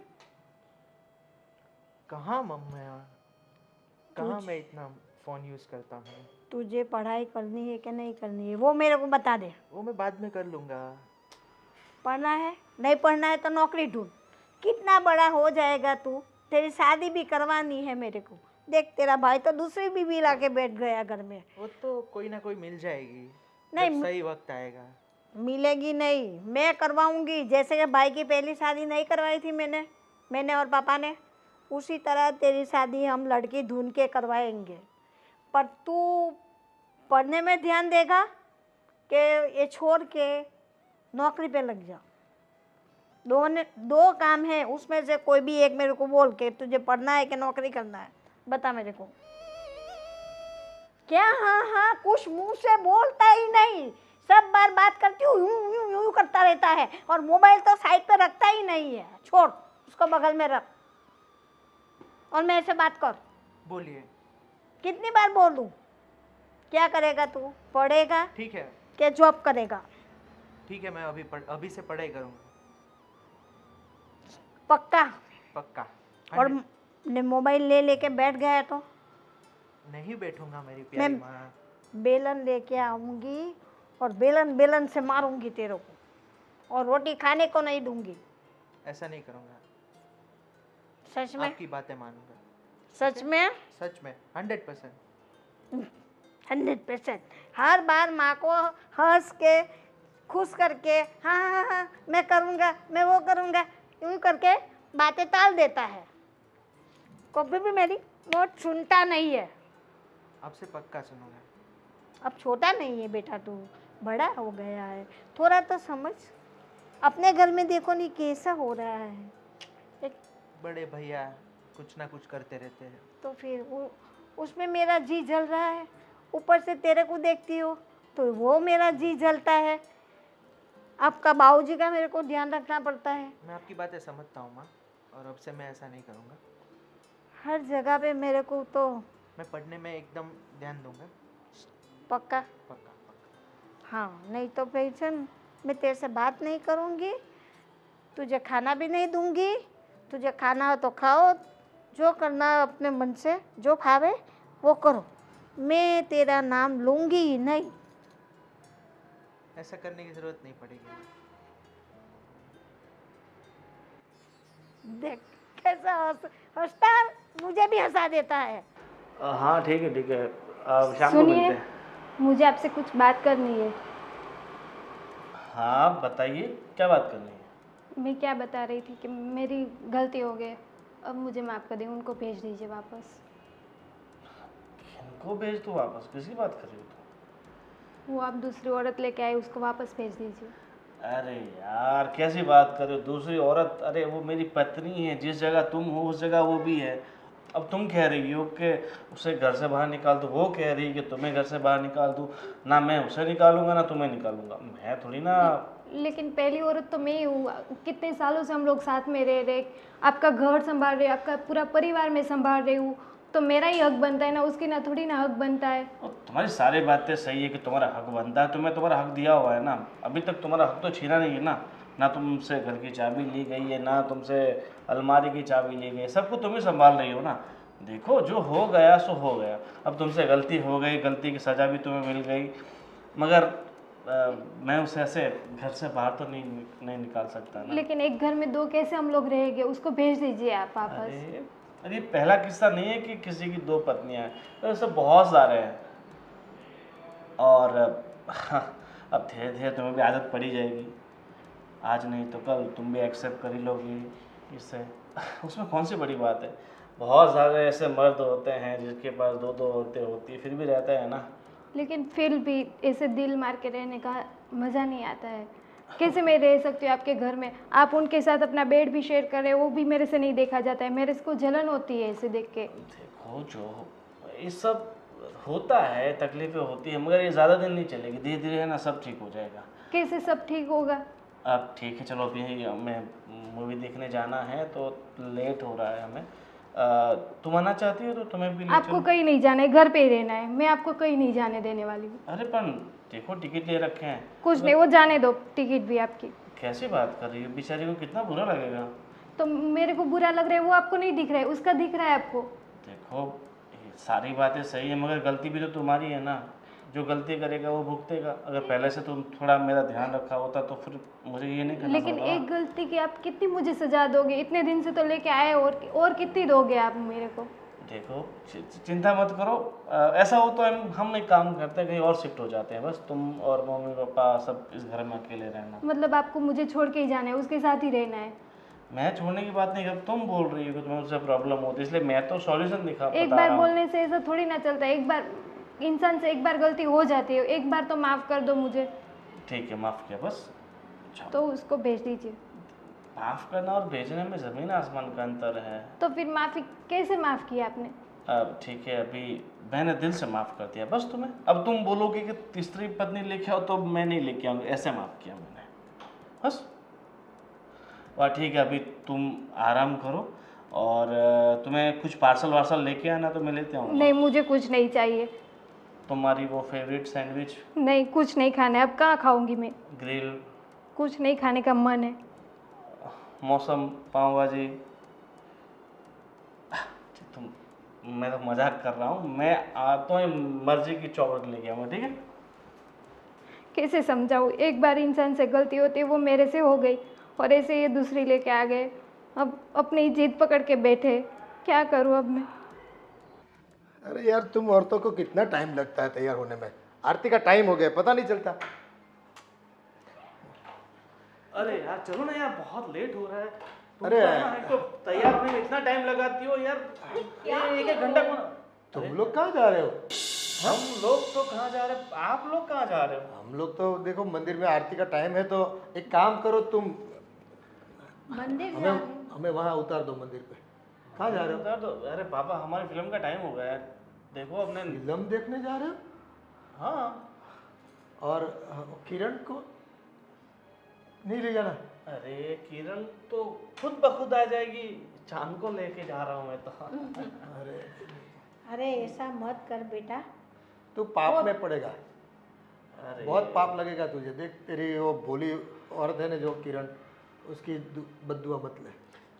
कहाँ मम्मी, कहाँ मैं इतना फ़ोन यूज़ करता हूँ। तुझे पढ़ाई करनी है कि नहीं करनी है वो मेरे को बता दे। वो मैं बाद में कर लूँगा। पढ़ना है, नहीं पढ़ना है तो नौकरी ढूंढ। कितना बड़ा हो जाएगा तू, तेरी शादी भी करवानी है मेरे को। देख तेरा भाई तो दूसरी बीवी ला के बैठ गया घर में। वो तो कोई ना कोई मिल जाएगी, नहीं, जब सही वक्त आएगा। मिलेगी नहीं, मैं करवाऊंगी। जैसे कि भाई की पहली शादी नहीं करवाई थी मैंने और पापा ने, उसी तरह तेरी शादी हम लड़की ढूंढ के करवाएंगे। पर तू पढ़ने में ध्यान देगा कि ये छोड़ के नौकरी पे लग जा। दो काम है, उसमें से कोई भी एक मेरे को बोल के तुझे पढ़ना है कि नौकरी करना है, बता मेरे को। क्या हाँ हाँ कुछ मुंह से बोलता ही नहीं, सब बार बात करती हूँ यूं यूं यूं करता रहता है, और मोबाइल तो साइड पे रखता ही नहीं है। छोड़ उसको, बगल में रख और मेरे से बात कर। बोलिए। कितनी बार बोलूं? क्या करेगा तू? पढ़ेगा ठीक है, कि जॉब करेगा? ठीक है, मैं अभी से पढ़ाई करूँगा। पक्का? पक्का। और ने मोबाइल ले लेके बैठ गया तो नहीं बैठूंगा मेरी प्यारी मैं माँ। बेलन लेके आऊंगी और बेलन से मारूंगी तेरे को, और रोटी खाने को नहीं दूंगी। ऐसा नहीं करूँगा, सच में? आपकी बातें मानूंगा। सच में? सच में 100%। 100%। हर बार माँ को हंस के खुश करके हाँ हाँ हाँ मैं करूँगा, मैं वो करूँगा, यूँ करके बातें टाल देता है। कभी भी मेरी बात सुनता नहीं है। आपसे पक्का सुनूंगा। अब छोटा नहीं है बेटा, तू बड़ा हो गया है, थोड़ा तो समझ। अपने घर में देखो नहीं कैसा हो रहा है। एक बड़े भैया कुछ ना कुछ करते रहते हैं। तो फिर उसमें मेरा जी जल रहा है, ऊपर से तेरे को देखती हो तो वो मेरा जी जलता है। आपका बाबूजी का मेरे को ध्यान रखना पड़ता है। मैं आपकी बातें समझता हूँ माँ, और अब से मैं ऐसा नहीं करूँगा। हर जगह पे मेरे को तो मैं पढ़ने में एकदम ध्यान दूंगा। पक्का? पक्का पक्का। हाँ, नहीं तो पेंशन मैं तेरे से बात नहीं करूँगी, तुझे खाना भी नहीं दूँगी। तुझे खाना हो तो खाओ, जो करना है अपने मन से जो खावे वो करो, मैं तेरा नाम लूँगी ही नहीं। ऐसा करने की ज़रूरत नहीं पड़ेगी। देख कैसा हंसता है, मुझे भी हंसा देता है। हाँ ठीक है ठीक है, अब शाम को मिलते सुनिए, हैं। मुझे आपसे कुछ बात करनी है। हाँ बताइए, क्या बात करनी है? मैं क्या बता रही थी कि मेरी गलती हो गई, अब मुझे माफ़ कर दें, उनको भेज दीजिए वापस। इनको भेज दो वापस? किसकी बात कर रही हो तुम? वो आप दूसरी औरत लेके आए, उसको वापस भेज दीजिए। अरे यार कैसी बात कर रहे हो? दूसरी औरत? अरे वो मेरी पत्नी है, जिस जगह तुम हो उस जगह वो भी है। अब तुम कह रही हो कि उसे घर से बाहर निकाल दो, वो कह रही है कि तुम्हें घर से बाहर निकाल दूँ। ना मैं उसे निकालूंगा ना तुम्हें निकालूंगा, मैं थोड़ी ना। लेकिन पहली औरत तो मैं ही हूँ। कितने सालों से हम लोग साथ में रह रहे, आपका घर संभाल रहे, आपका पूरा परिवार में संभाल रही हूँ, तो मेरा ही हक बनता है ना, उसकी ना थोड़ी ना हक बनता है। और तुम्हारी सारी बातें सही है कि तुम्हारा हक बनता है, तुम्हें तुम्हारा हक दिया हुआ है ना। अभी तक तुम्हारा हक तो छीना नहीं है ना। ना तुमसे घर की चाबी ली गई है, ना तुमसे अलमारी की चाबी ली गई है, सबको तुम ही संभाल रही हो ना। देखो जो हो गया सो हो गया, अब तुमसे गलती हो गई, गलती की सज़ा भी तुम्हें मिल गई, मगर मैं उसे ऐसे घर से बाहर तो नहीं निकाल सकता ना। लेकिन एक घर में दो कैसे हम लोग रहेंगे, उसको भेज दीजिए आप वापस। अरे पहला किस्सा नहीं है कि किसी की दो पत्नियां हैं, तो ऐसे बहुत सारे हैं। और अब धीरे धीरे तुम्हें भी आदत पड़ी जाएगी, आज नहीं तो कल तुम भी एक्सेप्ट कर ही लोगी इससे। उसमें कौन सी बड़ी बात है। बहुत सारे ऐसे मर्द होते हैं जिसके पास दो दो औरतें होती है, फिर भी रहता है ना। लेकिन फिर भी ऐसे दिल मार के रहने का मज़ा नहीं आता है। कैसे मैं रह सकती हूँ आपके घर में, आप उनके साथ अपना बेड भी शेयर कर रहे हो, वो भी मेरे से नहीं देखा जाता है, मेरे को जलन होती है ऐसे देख के। देखो जो ये सब होता है, तकलीफें होती है, मगर ये ज़्यादा दिन नहीं चलेगी, धीरे धीरे है ना सब ठीक हो जाएगा। कैसे सब ठीक होगा? अब ठीक है चलो, अभी हमें मूवी देखने जाना है तो लेट हो रहा है हमें। तुम आना चाहती हो तो तुम्हें भी ले आपको चलूं? कहीं नहीं जाना है, घर पे ही रहना है, मैं आपको कहीं नहीं जाने देने वाली हूँ। अरे पर देखो टिकट ले रखे हैं। कुछ नहीं, वो जाने दो, टिकट भी आपकी। कैसी बात कर रही हो, बेचारी को कितना बुरा लगेगा। तो मेरे को बुरा लग रहा है, वो आपको नहीं दिख रहा है, उसका दिख रहा है आपको। देखो ये सारी बातें सही है, मगर गलती भी तो तुम्हारी है ना। जो गलती करेगा वो भुगतेगा। अगर पहले से तुम थोड़ा मेरा ध्यान रखा होता तो फिर मुझे ये नहीं करना लेकिन पड़ता। एक गलती की आप कितनी मुझे सजा दोगे? इतने दिन से तो लेके आए, और कितनी दोगे आप मेरे को? देखो चिंता मत करो, ऐसा हो तो हम एक काम करते हैं, कहीं और शिफ्ट हो जाते हैं, बस तुम और मम्मी पापा सब इस घर में अकेले रहना। मतलब आपको मुझे छोड़ के ही जाना है, उसके साथ ही रहना है? मैं छोड़ने की बात नहीं कर, तुम बोल रही हो कि तुम्हें उससे प्रॉब्लम होती है, इसलिए मैं तो सॉल्यूशन एक बार बोलने से ऐसा थोड़ी ना चलता है। एक बार इंसान से एक बार गलती हो जाती है, एक बार तो माफ़ कर दो मुझे। ठीक है माफ़ किया बस। तो उसको भेज दीजिए। माफ़ करना और भेजने में ज़मीन आसमान का अंतर है। तो फिर माफ़ी कैसे माफ़ किया आपने? अब ठीक है, अभी मैंने दिल से माफ़ कर दिया बस तुम्हें। अब तुम बोलोगे कि तीसरी पत्नी लेके आओ तो मैं नहीं लेके आऊँगी, ऐसे माफ़ किया मैंने बस। वाह ठीक है, अभी तुम आराम करो और तुम्हें कुछ पार्सल वार्सल लेके आना तो मैं लेते आऊँगा। नहीं, मुझे कुछ नहीं चाहिए। तुम्हारी वो फेवरेट सैंडविच? नहीं, कुछ नहीं खाना है। अब कहाँ खाऊंगी मैं? ग्रिल? कुछ नहीं खाने का मन है। मौसम पाव भाजी? तुम, मैं तो मजाक कर रहा हूँ, मैं आता हूँ मर्जी की चॉकलेट लेके आऊँगा, ठीक है? कैसे समझाऊँ? एक बार इंसान से गलती होती है, वो मेरे से हो गई, और ऐसे ये दूसरी लेके आ गए। अब अपनी जिद पकड़ के बैठे, क्या करूँ अब मैं? अरे यार तुम औरतों को कितना टाइम लगता है तैयार होने में। आरती का टाइम हो गया, पता नहीं चलता। अरे यार चलो ना यार, बहुत लेट हो रहा है। तुम अरे तो ना तो तैयार होने में इतना टाइम लगाती हो यार, एक एक घंटा कौन। तुम लोग कहाँ जा रहे हो? हम लोग तो कहाँ जा रहे हैं, आप लोग कहाँ जा रहे हो? हम लोग तो देखो मंदिर में आरती का टाइम है, तो एक काम करो तुम, मंदिर हमें वहाँ उतार दो मंदिर पे। कहाँ जा रहे हो? उतार दो। अरे पापा हमारी फिल्म का टाइम हो गया है, देखो अपने। फिल्म देखने जा रहे हो? हाँ। और किरण को नहीं ले जाना? अरे किरण तो खुद ब खुद आ जाएगी, चांद को लेके जा रहा हूँ मैं तो। अरे अरे ऐसा मत कर बेटा। तू पाप में पड़ेगा, अरे बहुत पाप लगेगा तुझे। देख तेरी वो भोली औरत है ना जो किरण, उसकी बद्दुआ मत ले।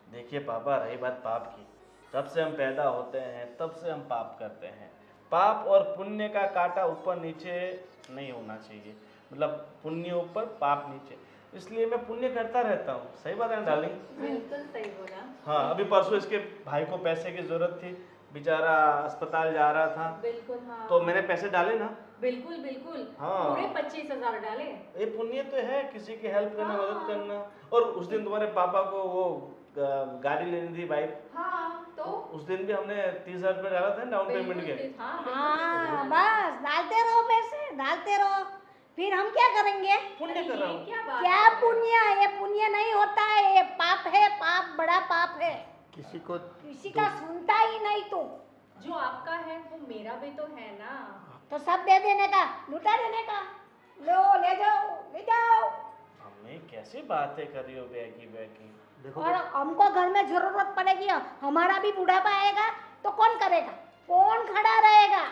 देखिए पापा, रही बात पाप की, जब से हम पैदा होते हैं तब से हम पाप करते हैं। पाप और पुण्य का कांटा ऊपर नीचे नहीं होना चाहिए, मतलब पुण्य ऊपर पाप नीचे, इसलिए मैं पुण्य करता रहता हूँ। सही बात है ना डार्लिंग? बिल्कुल सही बोला। हाँ, अभी परसों इसके भाई को पैसे की जरूरत थी, बेचारा अस्पताल जा रहा था, बिल्कुल हाँ। तो मैंने पैसे डाले ना। बिल्कुल बिल्कुल। हाँ। पूरे 25,000 डाले। ये पुण्य तो है, किसी की हेल्प करना, मदद करना। और उस दिन तुम्हारे पापा को वो गाड़ी लेनी थी, बाइक। हाँ तो उस दिन भी हमने 30,000 रुपये डाला था डाउन पेमेंट के। हाँ हाँ बस डालते रहो पैसे, डालते रहो। फिर हम क्या करेंगे? पुण्य कर रहा हूँ। क्या बात क्या पुण्य? ये पुण्य नहीं होता है, ये पाप है, पाप बड़ा पाप है। किसी को किसी का सुनता ही नहीं तू। जो आपका है वो मेरा भी तो है ना। तो सब दे देने का, लुटा देने का। लो ले जाओ, ले जाओ। मम्मी कैसी बातें कर रही हो बैगी बैगी। देखो और हमको घर में जरूरत पड़ेगी, हमारा भी बुढ़ापा आएगा तो कौन करेगा, कौन खड़ा रहेगा।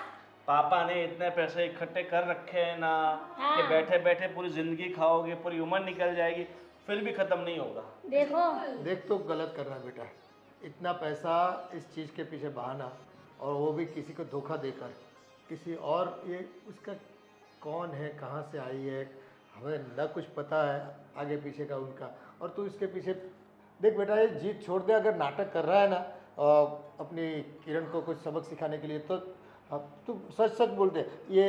पापा ने इतने पैसे इकट्ठे कर रखे हैं ना हाँ। कि बैठे बैठे पूरी जिंदगी खाओगे, पूरी उम्र निकल जाएगी, फिर भी खत्म नहीं होगा। देखो देख तो गलत कर रहा है बेटा, इतना पैसा इस चीज़ के पीछे बहाना, और वो भी किसी को धोखा देकर, किसी और, ये उसका कौन है, कहाँ से आई है, हमें न कुछ पता है आगे पीछे का उनका, और तू इसके पीछे देख बेटा, ये जीत छोड़ दे। अगर नाटक कर रहा है ना अपनी किरण को कुछ सबक सिखाने के लिए, तो अब तू सच सच बोल दे, ये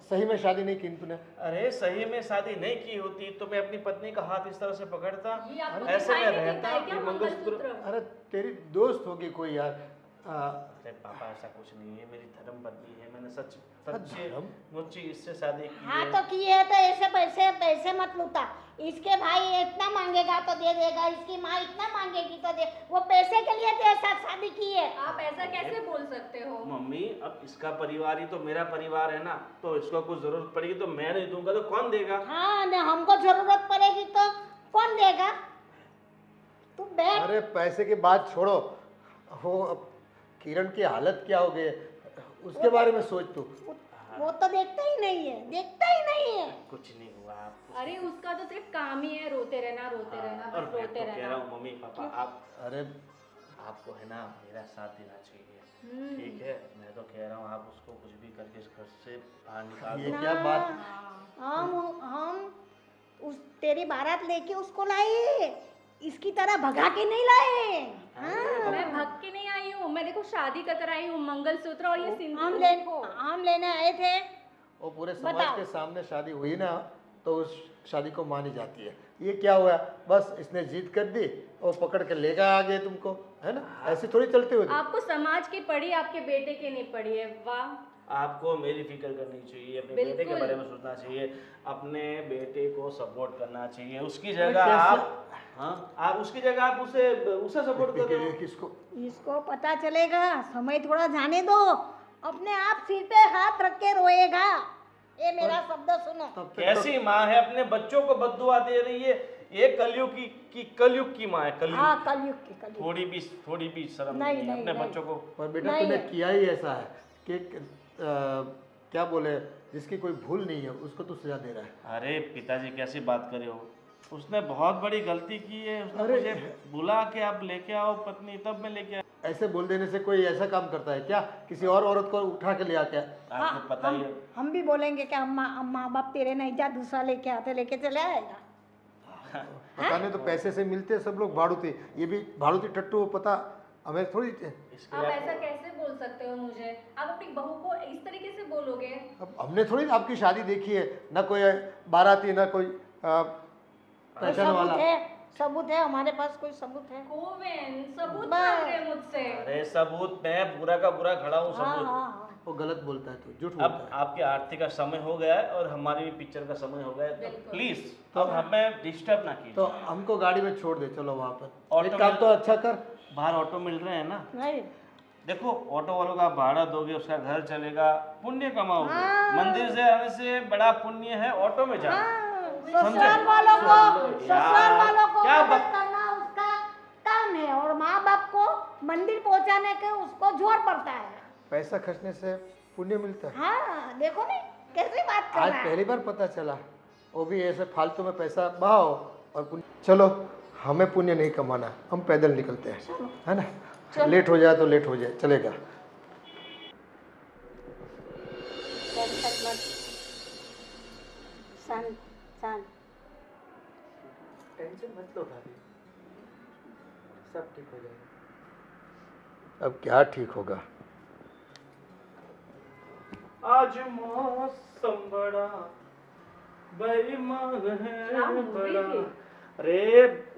सही में शादी नहीं की तूने? अरे सही में शादी नहीं की होती तो मैं अपनी पत्नी का हाथ इस तरह से पकड़ता, ये आपको ऐसे दिखाई में नहीं रहता, देता है क्या ये मंगलसूत्र। मंगलसूत्र? अरे तेरी दोस्त होगी कोई यार। अरे पापा ऐसा कुछ नहीं है, मेरी धर्म पत्नी है, मैंने सच्ची धर्म? मुच्ची इससे शादी की हाँ है। तो किए है तो ऐसे पैसे पैसे मत लूटा। इसके भाई इतना मांगेगा तो दे देगा, इसकी माँ इतना मांगेगी तो दे, वो पैसे के लिए तेरे साथ शादी की है। आप ऐसा कैसे बोल सकते हो? मम्मी अब इसका परिवार ही तो मेरा परिवार है ना, तो इसको कुछ जरूरत पड़ेगी तो मैं नहीं दूंगा तो कौन देगा? हाँ न हमको जरूरत पड़ेगी तो कौन देगा? तू बैठ। अरे पैसे की बात छोड़ो, वो अब किरण की हालत क्या हो गई है, उसके बारे में सोच तू। वो तो देखता ही नहीं है, देखता ही नहीं है। कुछ नहीं हुआ आप। अरे उसका तो सिर्फ काम ही है रोते रहना, रोते रहना, और बस मैं रोते तो कह रहा रहना। हूँ मम्मी पापा, आप अरे आपको है ना मेरा साथ देना चाहिए, ठीक है? मैं तो कह रहा हूँ आप उसको कुछ भी करके इस घर से बाहर निकाल ये दो। क्या बात, हम उस तेरी बारात लेके उसको लाए, इसकी तरह भगा के नहीं लाए। हाँ। मैं भग के नहीं आई हूँ, मैं देखो शादी कर आई हूँ, मंगलसूत्र और ये सिंदूर हम लेने आए थे। वो पूरे समाज बताओ। के सामने शादी हुई ना तो उस शादी को मानी जाती है। ये क्या हुआ, बस इसने जीत कर दी और पकड़ के लेगा आगे तुमको, है ना? ऐसे थोड़ी चलते हुए। आपको समाज की पड़ी, आपके बेटे की नहीं पड़ी है। वाह, आपको मेरी फिक्र करनी चाहिए, अपने बेटे के बिल्कुल। बारे में सोचना चाहिए, अपने बेटे को सपोर्ट करना चाहिए। उसकी अरे जगह कैसे? आप, हाँ, आप उसकी जगह आप उसे सपोर्ट करो। किसको? इसको पता चलेगा, समय थोड़ा जाने दो, अपने आप सिर पे हाथ रख के रोएगा। ये मेरा शब्द सुनो। तब तक कैसी माँ है, अपने बच्चों को बद्दुआ दे रही है? ये कलयुग की माँ है, हाँ कलयुग। कलयुग की कलयुग। थोड़ी भी शर्म नहीं, नहीं है नहीं, अपने नहीं। बच्चों को। पर बेटा नहीं तूने है। किया ही ऐसा है कि क्या बोले, जिसकी कोई भूल नहीं है उसको तू सजा दे रहा है। अरे पिताजी कैसी बात कर रहे हो, उसने बहुत बड़ी गलती की है। उसने अरे। मुझे बुला के आप लेके आओ पत्नी, तब मैं लेके आया। ऐसे बोल देने से कोई ऐसा काम करता है क्या, किसी और औरत को उठा के ले आते हैं? आपको पता ही है। हम भी बोलेंगे कि माँ बाप तेरे नहीं, जा दूसरा लेके आते, लेके चले आएगा। पता नहीं, तो पैसे से मिलते हैं सब लोग भाड़ूती, ये भी भाड़ूती टट्टू, पता हमें थोड़ी। इसके आप लिए ऐसा कैसे बोल सकते हो मुझे? आप अपनी बहू को इस तरीके से बोलोगे? अब हमने थोड़ी आपकी शादी देखी है, ना कोई बाराती, ना कोई पहचान वाला। सबूत है हमारे पास, कोई सबूत है? गोविंद, सबूत बस। मांग रहे हैं मुझसे। अरे सबूत, मैं बुरा का बुरा खड़ा हूँ, हाँ सबूत। हाँ। वो गलत बोलता है, तू झूठ अब बोलता है। आपके आरती का समय हो गया है और हमारी भी पिक्चर का समय हो गया है, तो बिल्कुल। प्लीज अब हमें डिस्टर्ब ना कीजिए। तो हमको गाड़ी में छोड़ दे, चलो वहाँ पर। ऑटो एक काम में- तो अच्छा कर, बाहर ऑटो मिल रहे हैं ना, नहीं देखो ऑटो वालों का भाड़ा दोगे, उसका घर चलेगा, पुण्य कमाओगे। हाँ। मंदिर से आने से बड़ा पुण्य है ऑटो में जाना। ससुराल वालों को, ससुराल वालों को क्या मदद बात- करना उसका काम है, और माँ बाप को मंदिर पहुँचाने के उसको जोर पड़ता है। पैसा खर्चने से पुण्य मिलता है। हाँ देखो नहीं कैसी बात कर आज रहा है। पहली बार पता चला, वो भी ऐसे फालतू में पैसा बहाओ और पुण्य। चलो हमें पुण्य नहीं कमाना, हम पैदल निकलते हैं, है ना? लेट हो जाए तो लेट हो जाए, चलेगा। शांत शांत। टेंशन मत लो भाभी, सब ठीक हो जाएगा। अब क्या ठीक होगा? आज मौसम बड़ा बेईमान है बड़ा। अरे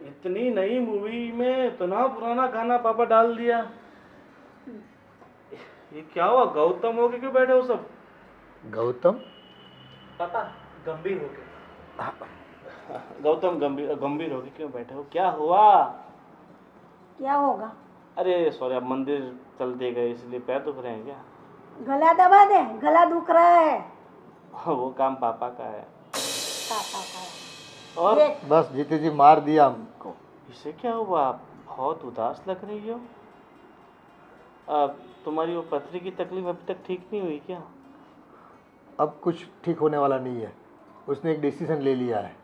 इतनी नई मूवी में इतना पुराना गाना पापा डाल दिया। ये क्या हुआ, गौतम हो के क्यों बैठे हो सब? गौतम? पापा गंभीर हो के। गौतम गंभीर गंभीर हो के क्यों बैठे हो, क्या हुआ? क्या होगा? अरे सॉरी, आप मंदिर चलते गए इसलिए पैर दुख रहे हैं क्या? गला दबा दे, गला दुख रहा है। वो काम पापा का है। पापा का और ये बस जीते जी मार दिया हमको। इसे क्या हुआ? आप बहुत उदास लग रही हो। तुम्हारी वो पथरी की तकलीफ अभी तक ठीक नहीं हुई क्या? अब कुछ ठीक होने वाला नहीं है। उसने एक डिसीजन ले लिया है।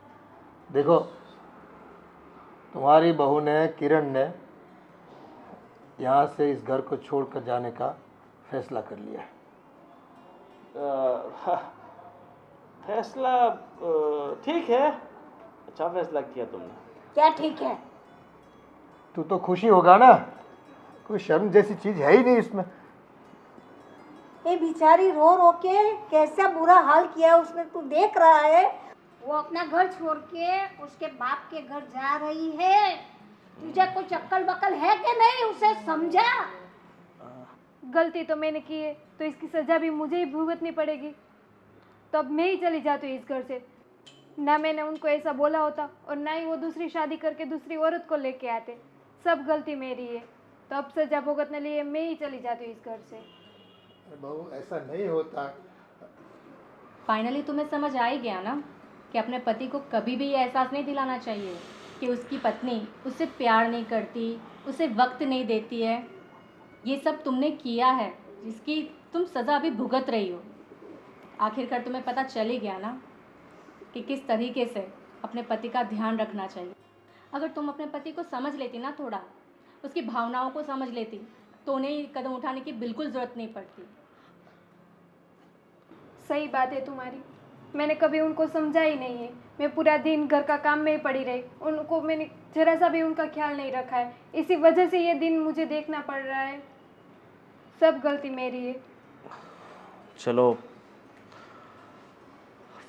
देखो, तुम्हारी बहू ने, किरण ने यहाँ से इस घर को छोड़कर जाने का फैसला कर लिया है। फैसला ठीक है, अच्छा फैसला किया तुमने। क्या ठीक है? तू तो खुशी होगा ना, कोई शर्म जैसी चीज है ही नहीं इसमें। ये बेचारी रो रो के कैसा बुरा हाल किया है उसने, तू देख रहा है। वो अपना घर छोड़ के उसके बाप के घर जा रही है। तुझे कुछ अक्ल बकल है कि नहीं? उसे समझा। गलती तो मैंने की है तो इसकी सज़ा भी मुझे ही भुगतनी पड़ेगी। तो अब मैं ही चली जाती हूँ इस घर से। ना मैंने उनको ऐसा बोला होता और ना ही वो दूसरी शादी करके दूसरी औरत को लेके आते। सब गलती मेरी है, तो अब सज़ा भुगतने लिए मैं ही चली जाती हूँ इस घर से। बहू, ऐसा नहीं होता। फाइनली तुम्हें समझ आ ही गया ना कि अपने पति को कभी भी ये एहसास नहीं दिलाना चाहिए कि उसकी पत्नी उससे प्यार नहीं करती, उसे वक्त नहीं देती है। ये सब तुमने किया है जिसकी तुम सज़ा अभी भुगत रही हो। आखिरकार तुम्हें पता चल ही गया ना कि किस तरीके से अपने पति का ध्यान रखना चाहिए। अगर तुम अपने पति को समझ लेती ना, थोड़ा उसकी भावनाओं को समझ लेती, तो उन्हें कदम उठाने की बिल्कुल ज़रूरत नहीं पड़ती। सही बात है तुम्हारी, मैंने कभी उनको समझा ही नहीं है। मैं पूरा दिन घर का काम में ही पड़ी रही, उनको मैंने जरा सा भी उनका ख्याल नहीं रखा है। इसी वजह से ये दिन मुझे देखना पड़ रहा है। सब गलती मेरी है। चलो,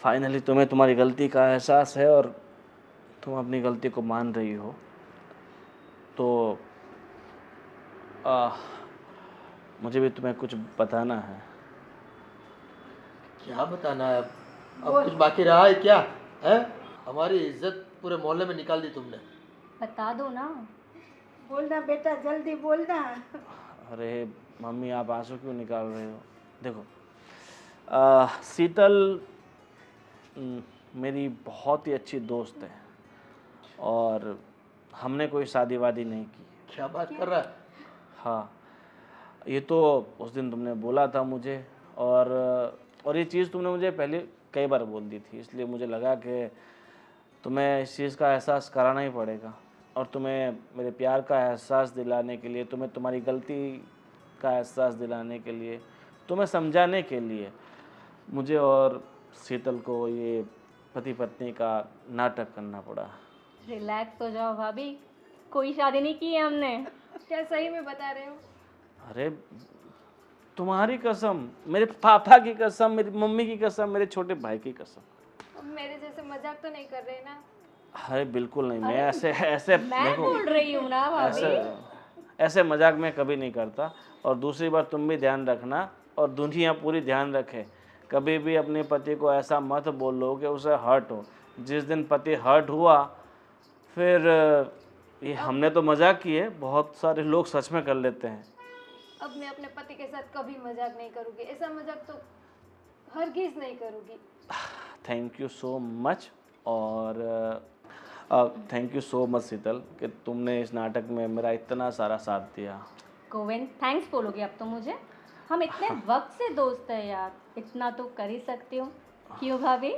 फाइनली तुम्हें तुम्हारी गलती का एहसास है और तुम अपनी गलती को मान रही हो। तो मुझे भी तुम्हें कुछ बताना है। क्या बताना है अब कुछ बाकी रहा है क्या? है, हमारी इज्जत पूरे मोहल्ले में निकाल दी तुमने। बता दो ना। बोलना बेटा, जल्दी बोलना। अरे मम्मी, आप आंसू क्यों निकाल रहे हो? देखो, शीतल मेरी बहुत ही अच्छी दोस्त है और हमने कोई शादी वादी नहीं की। क्या बात कर रहा है? हाँ, ये तो उस दिन तुमने बोला था मुझे और ये चीज़ तुमने मुझे पहले कई बार बोल दी थी, इसलिए मुझे लगा कि तुम्हें इस चीज़ का एहसास कराना ही पड़ेगा। और तुम्हें मेरे प्यार का एहसास दिलाने के लिए, तुम्हें तुम्हारी गलती का एहसास दिलाने के लिए, तुम्हें समझाने के लिए मुझे और शीतल को ये पति पत्नी का नाटक करना पड़ा। रिलैक्स हो जाओ भाभी, कोई शादी नहीं की है हमने। क्या सही में बता रहे हो? अरे तुम्हारी कसम, मेरे पापा की कसम, मेरी मम्मी की कसम, मेरे छोटे भाई की कसम। अब मेरे जैसे मजाक तो नहीं कर रहे ना? अरे बिल्कुल नहीं, मैं ऐसे मैं देखो, बोल रही हूँ ना भाभी। ऐसे मजाक मैं कभी नहीं करता। और दूसरी बात, तुम भी ध्यान रखना और दुनिया पूरी ध्यान रखे, कभी भी अपने पति को ऐसा मत बोलो कि उसे हर्ट हो। जिस दिन पति हर्ट हुआ, फिर ये हमने तो मजाक की है, बहुत सारे लोग सच में कर लेते हैं। अब मैं अपने पति के साथ कभी मजाक नहीं करूँगी। ऐसा मजाक तो हरगिज़ नहीं करूँगी। Thank you so much. और थैंक यू सो मच शीतल कि तुमने इस नाटक में मेरा इतना सारा साथ दिया। गोविंद, थैंक्स बोलोगे अब तो मुझे? हम इतने वक्त से दोस्त हैं यार, इतना तो कर ही सकती हूँ। क्यों भाभी?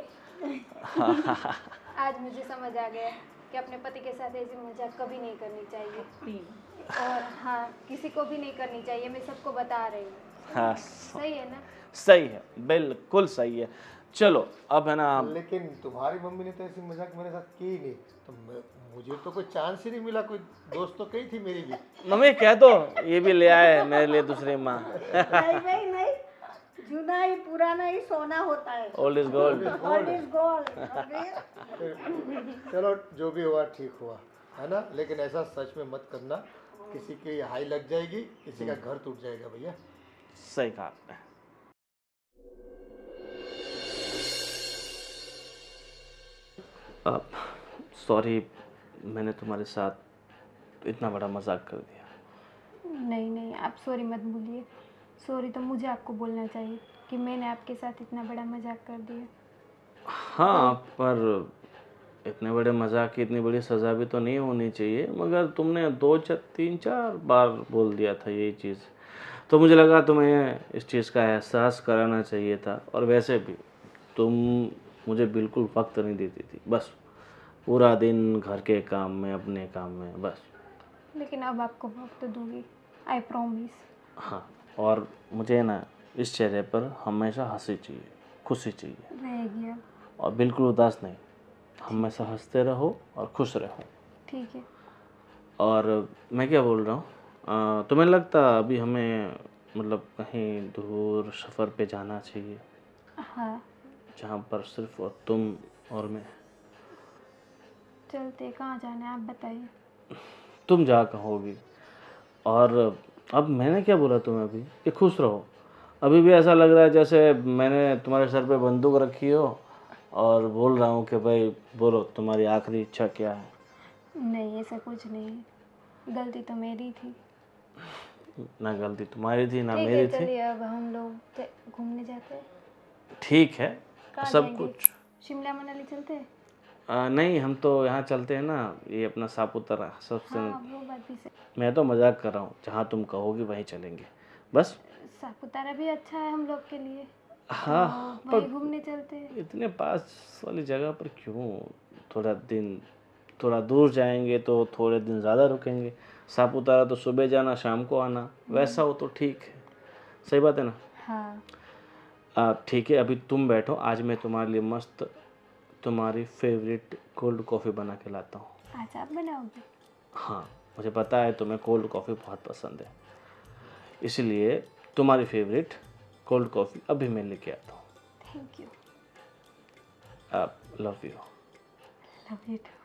आज मुझे समझ आ गया कि अपने पति के साथ ऐसी मजाक कभी नहीं करनी चाहिए। और हाँ, किसी को भी नहीं करनी चाहिए। मैं सबको बता रही हूँ। हाँ, सही है ना? सही है, बिल्कुल सही है। चलो अब है ना, लेकिन तुम्हारी मम्मी ने तो ऐसी मजाक मेरे साथ की ही नहीं, तो मुझे तो कोई चांस ही नहीं मिला। कोई दोस्त तो कही थी मेरी भी। मम्मी कह दो ये भी ले आए मेरे लिए दूसरी माँ। नहीं भाई नहीं, जूना ही पुराना ही सोना होता है। Old is gold. Gold is gold। चलो, जो भी हुआ ठीक हुआ, है ना? लेकिन ऐसा सच में मत करना, किसी की हाई लग जाएगी, किसी का घर टूट जाएगा भैया। सही कहा आपने। सॉरी, मैंने तुम्हारे साथ इतना बड़ा मजाक कर दिया। नहीं नहीं, आप सॉरी मत बोलिए। सॉरी तो मुझे आपको बोलना चाहिए कि मैंने आपके साथ इतना बड़ा मजाक कर दिया। हाँ, पर इतने बड़े मजाक की इतनी बड़ी सज़ा भी तो नहीं होनी चाहिए, मगर तुमने 3-4 बार बोल दिया था यही चीज़, तो मुझे लगा तुम्हें इस चीज़ का एहसास कराना चाहिए था। और वैसे भी तुम मुझे बिल्कुल वक्त नहीं देती थी, बस पूरा दिन घर के काम में, अपने काम में बस। लेकिन अब आपको वक्त दूंगी, आई प्रॉमिस। हाँ, और मुझे ना इस चेहरे पर हमेशा हंसी चाहिए, खुशी चाहिए, रहेगी अब। और बिल्कुल उदास नहीं। हमेशा हंसते रहो और खुश रहो। ठीक है। और मैं क्या बोल रहा हूँ, तुम्हें लगता अभी हमें मतलब कहीं दूर सफ़र पे जाना चाहिए, हाँ जहाँ पर सिर्फ और तुम और मैं? चलते, कहाँ जाना है आप बताइए। तुम जहाँ कहोगी। और अब मैंने क्या बोला तुम्हें अभी कि खुश रहो? अभी भी ऐसा लग रहा है जैसे मैंने तुम्हारे सर पे बंदूक रखी हो और बोल रहा हूँ कि भाई बोलो तुम्हारी आखिरी इच्छा क्या है। नहीं ऐसा कुछ नहीं है, गलती तो मेरी थी। ना गलती तुम्हारी थी ना ठीक है मेरी थी। चलिए, अब हम लोग घूमने जाते हैं। ठीक है, कहाँ सब जाएंगे? कुछ। शिमला मनाली चलते हैं? नहीं, हम तो यहाँ चलते हैं ना, ये अपना सापुतारा सबसे। हाँ वो बात भी सही। मैं तो मजाक कर रहा हूँ, जहाँ तुम कहोगी वहीं चलेंगे बस। सापुतारा भी अच्छा है हम लोग के लिए, हाँ, तो पर वहीं घूमने चलते हैं। इतने पास वाली जगह पर क्यों? थोड़ा दिन, थोड़ा दूर जाएंगे तो थोड़े दिन ज़्यादा रुकेंगे। सापुतारा तो सुबह जाना शाम को आना, वैसा हो तो ठीक है। सही बात है ना? हाँ ठीक है, अभी तुम बैठो, आज मैं तुम्हारे लिए मस्त तुम्हारी फेवरेट कोल्ड कॉफ़ी बना के लाता हूँ। आज आप बनाओगे? हाँ, मुझे पता है तुम्हें कोल्ड कॉफ़ी बहुत पसंद है, इसलिए तुम्हारी फेवरेट कोल्ड कॉफ़ी अभी मैं लेके आता हूँ। Thank you. आप love you. Love you to.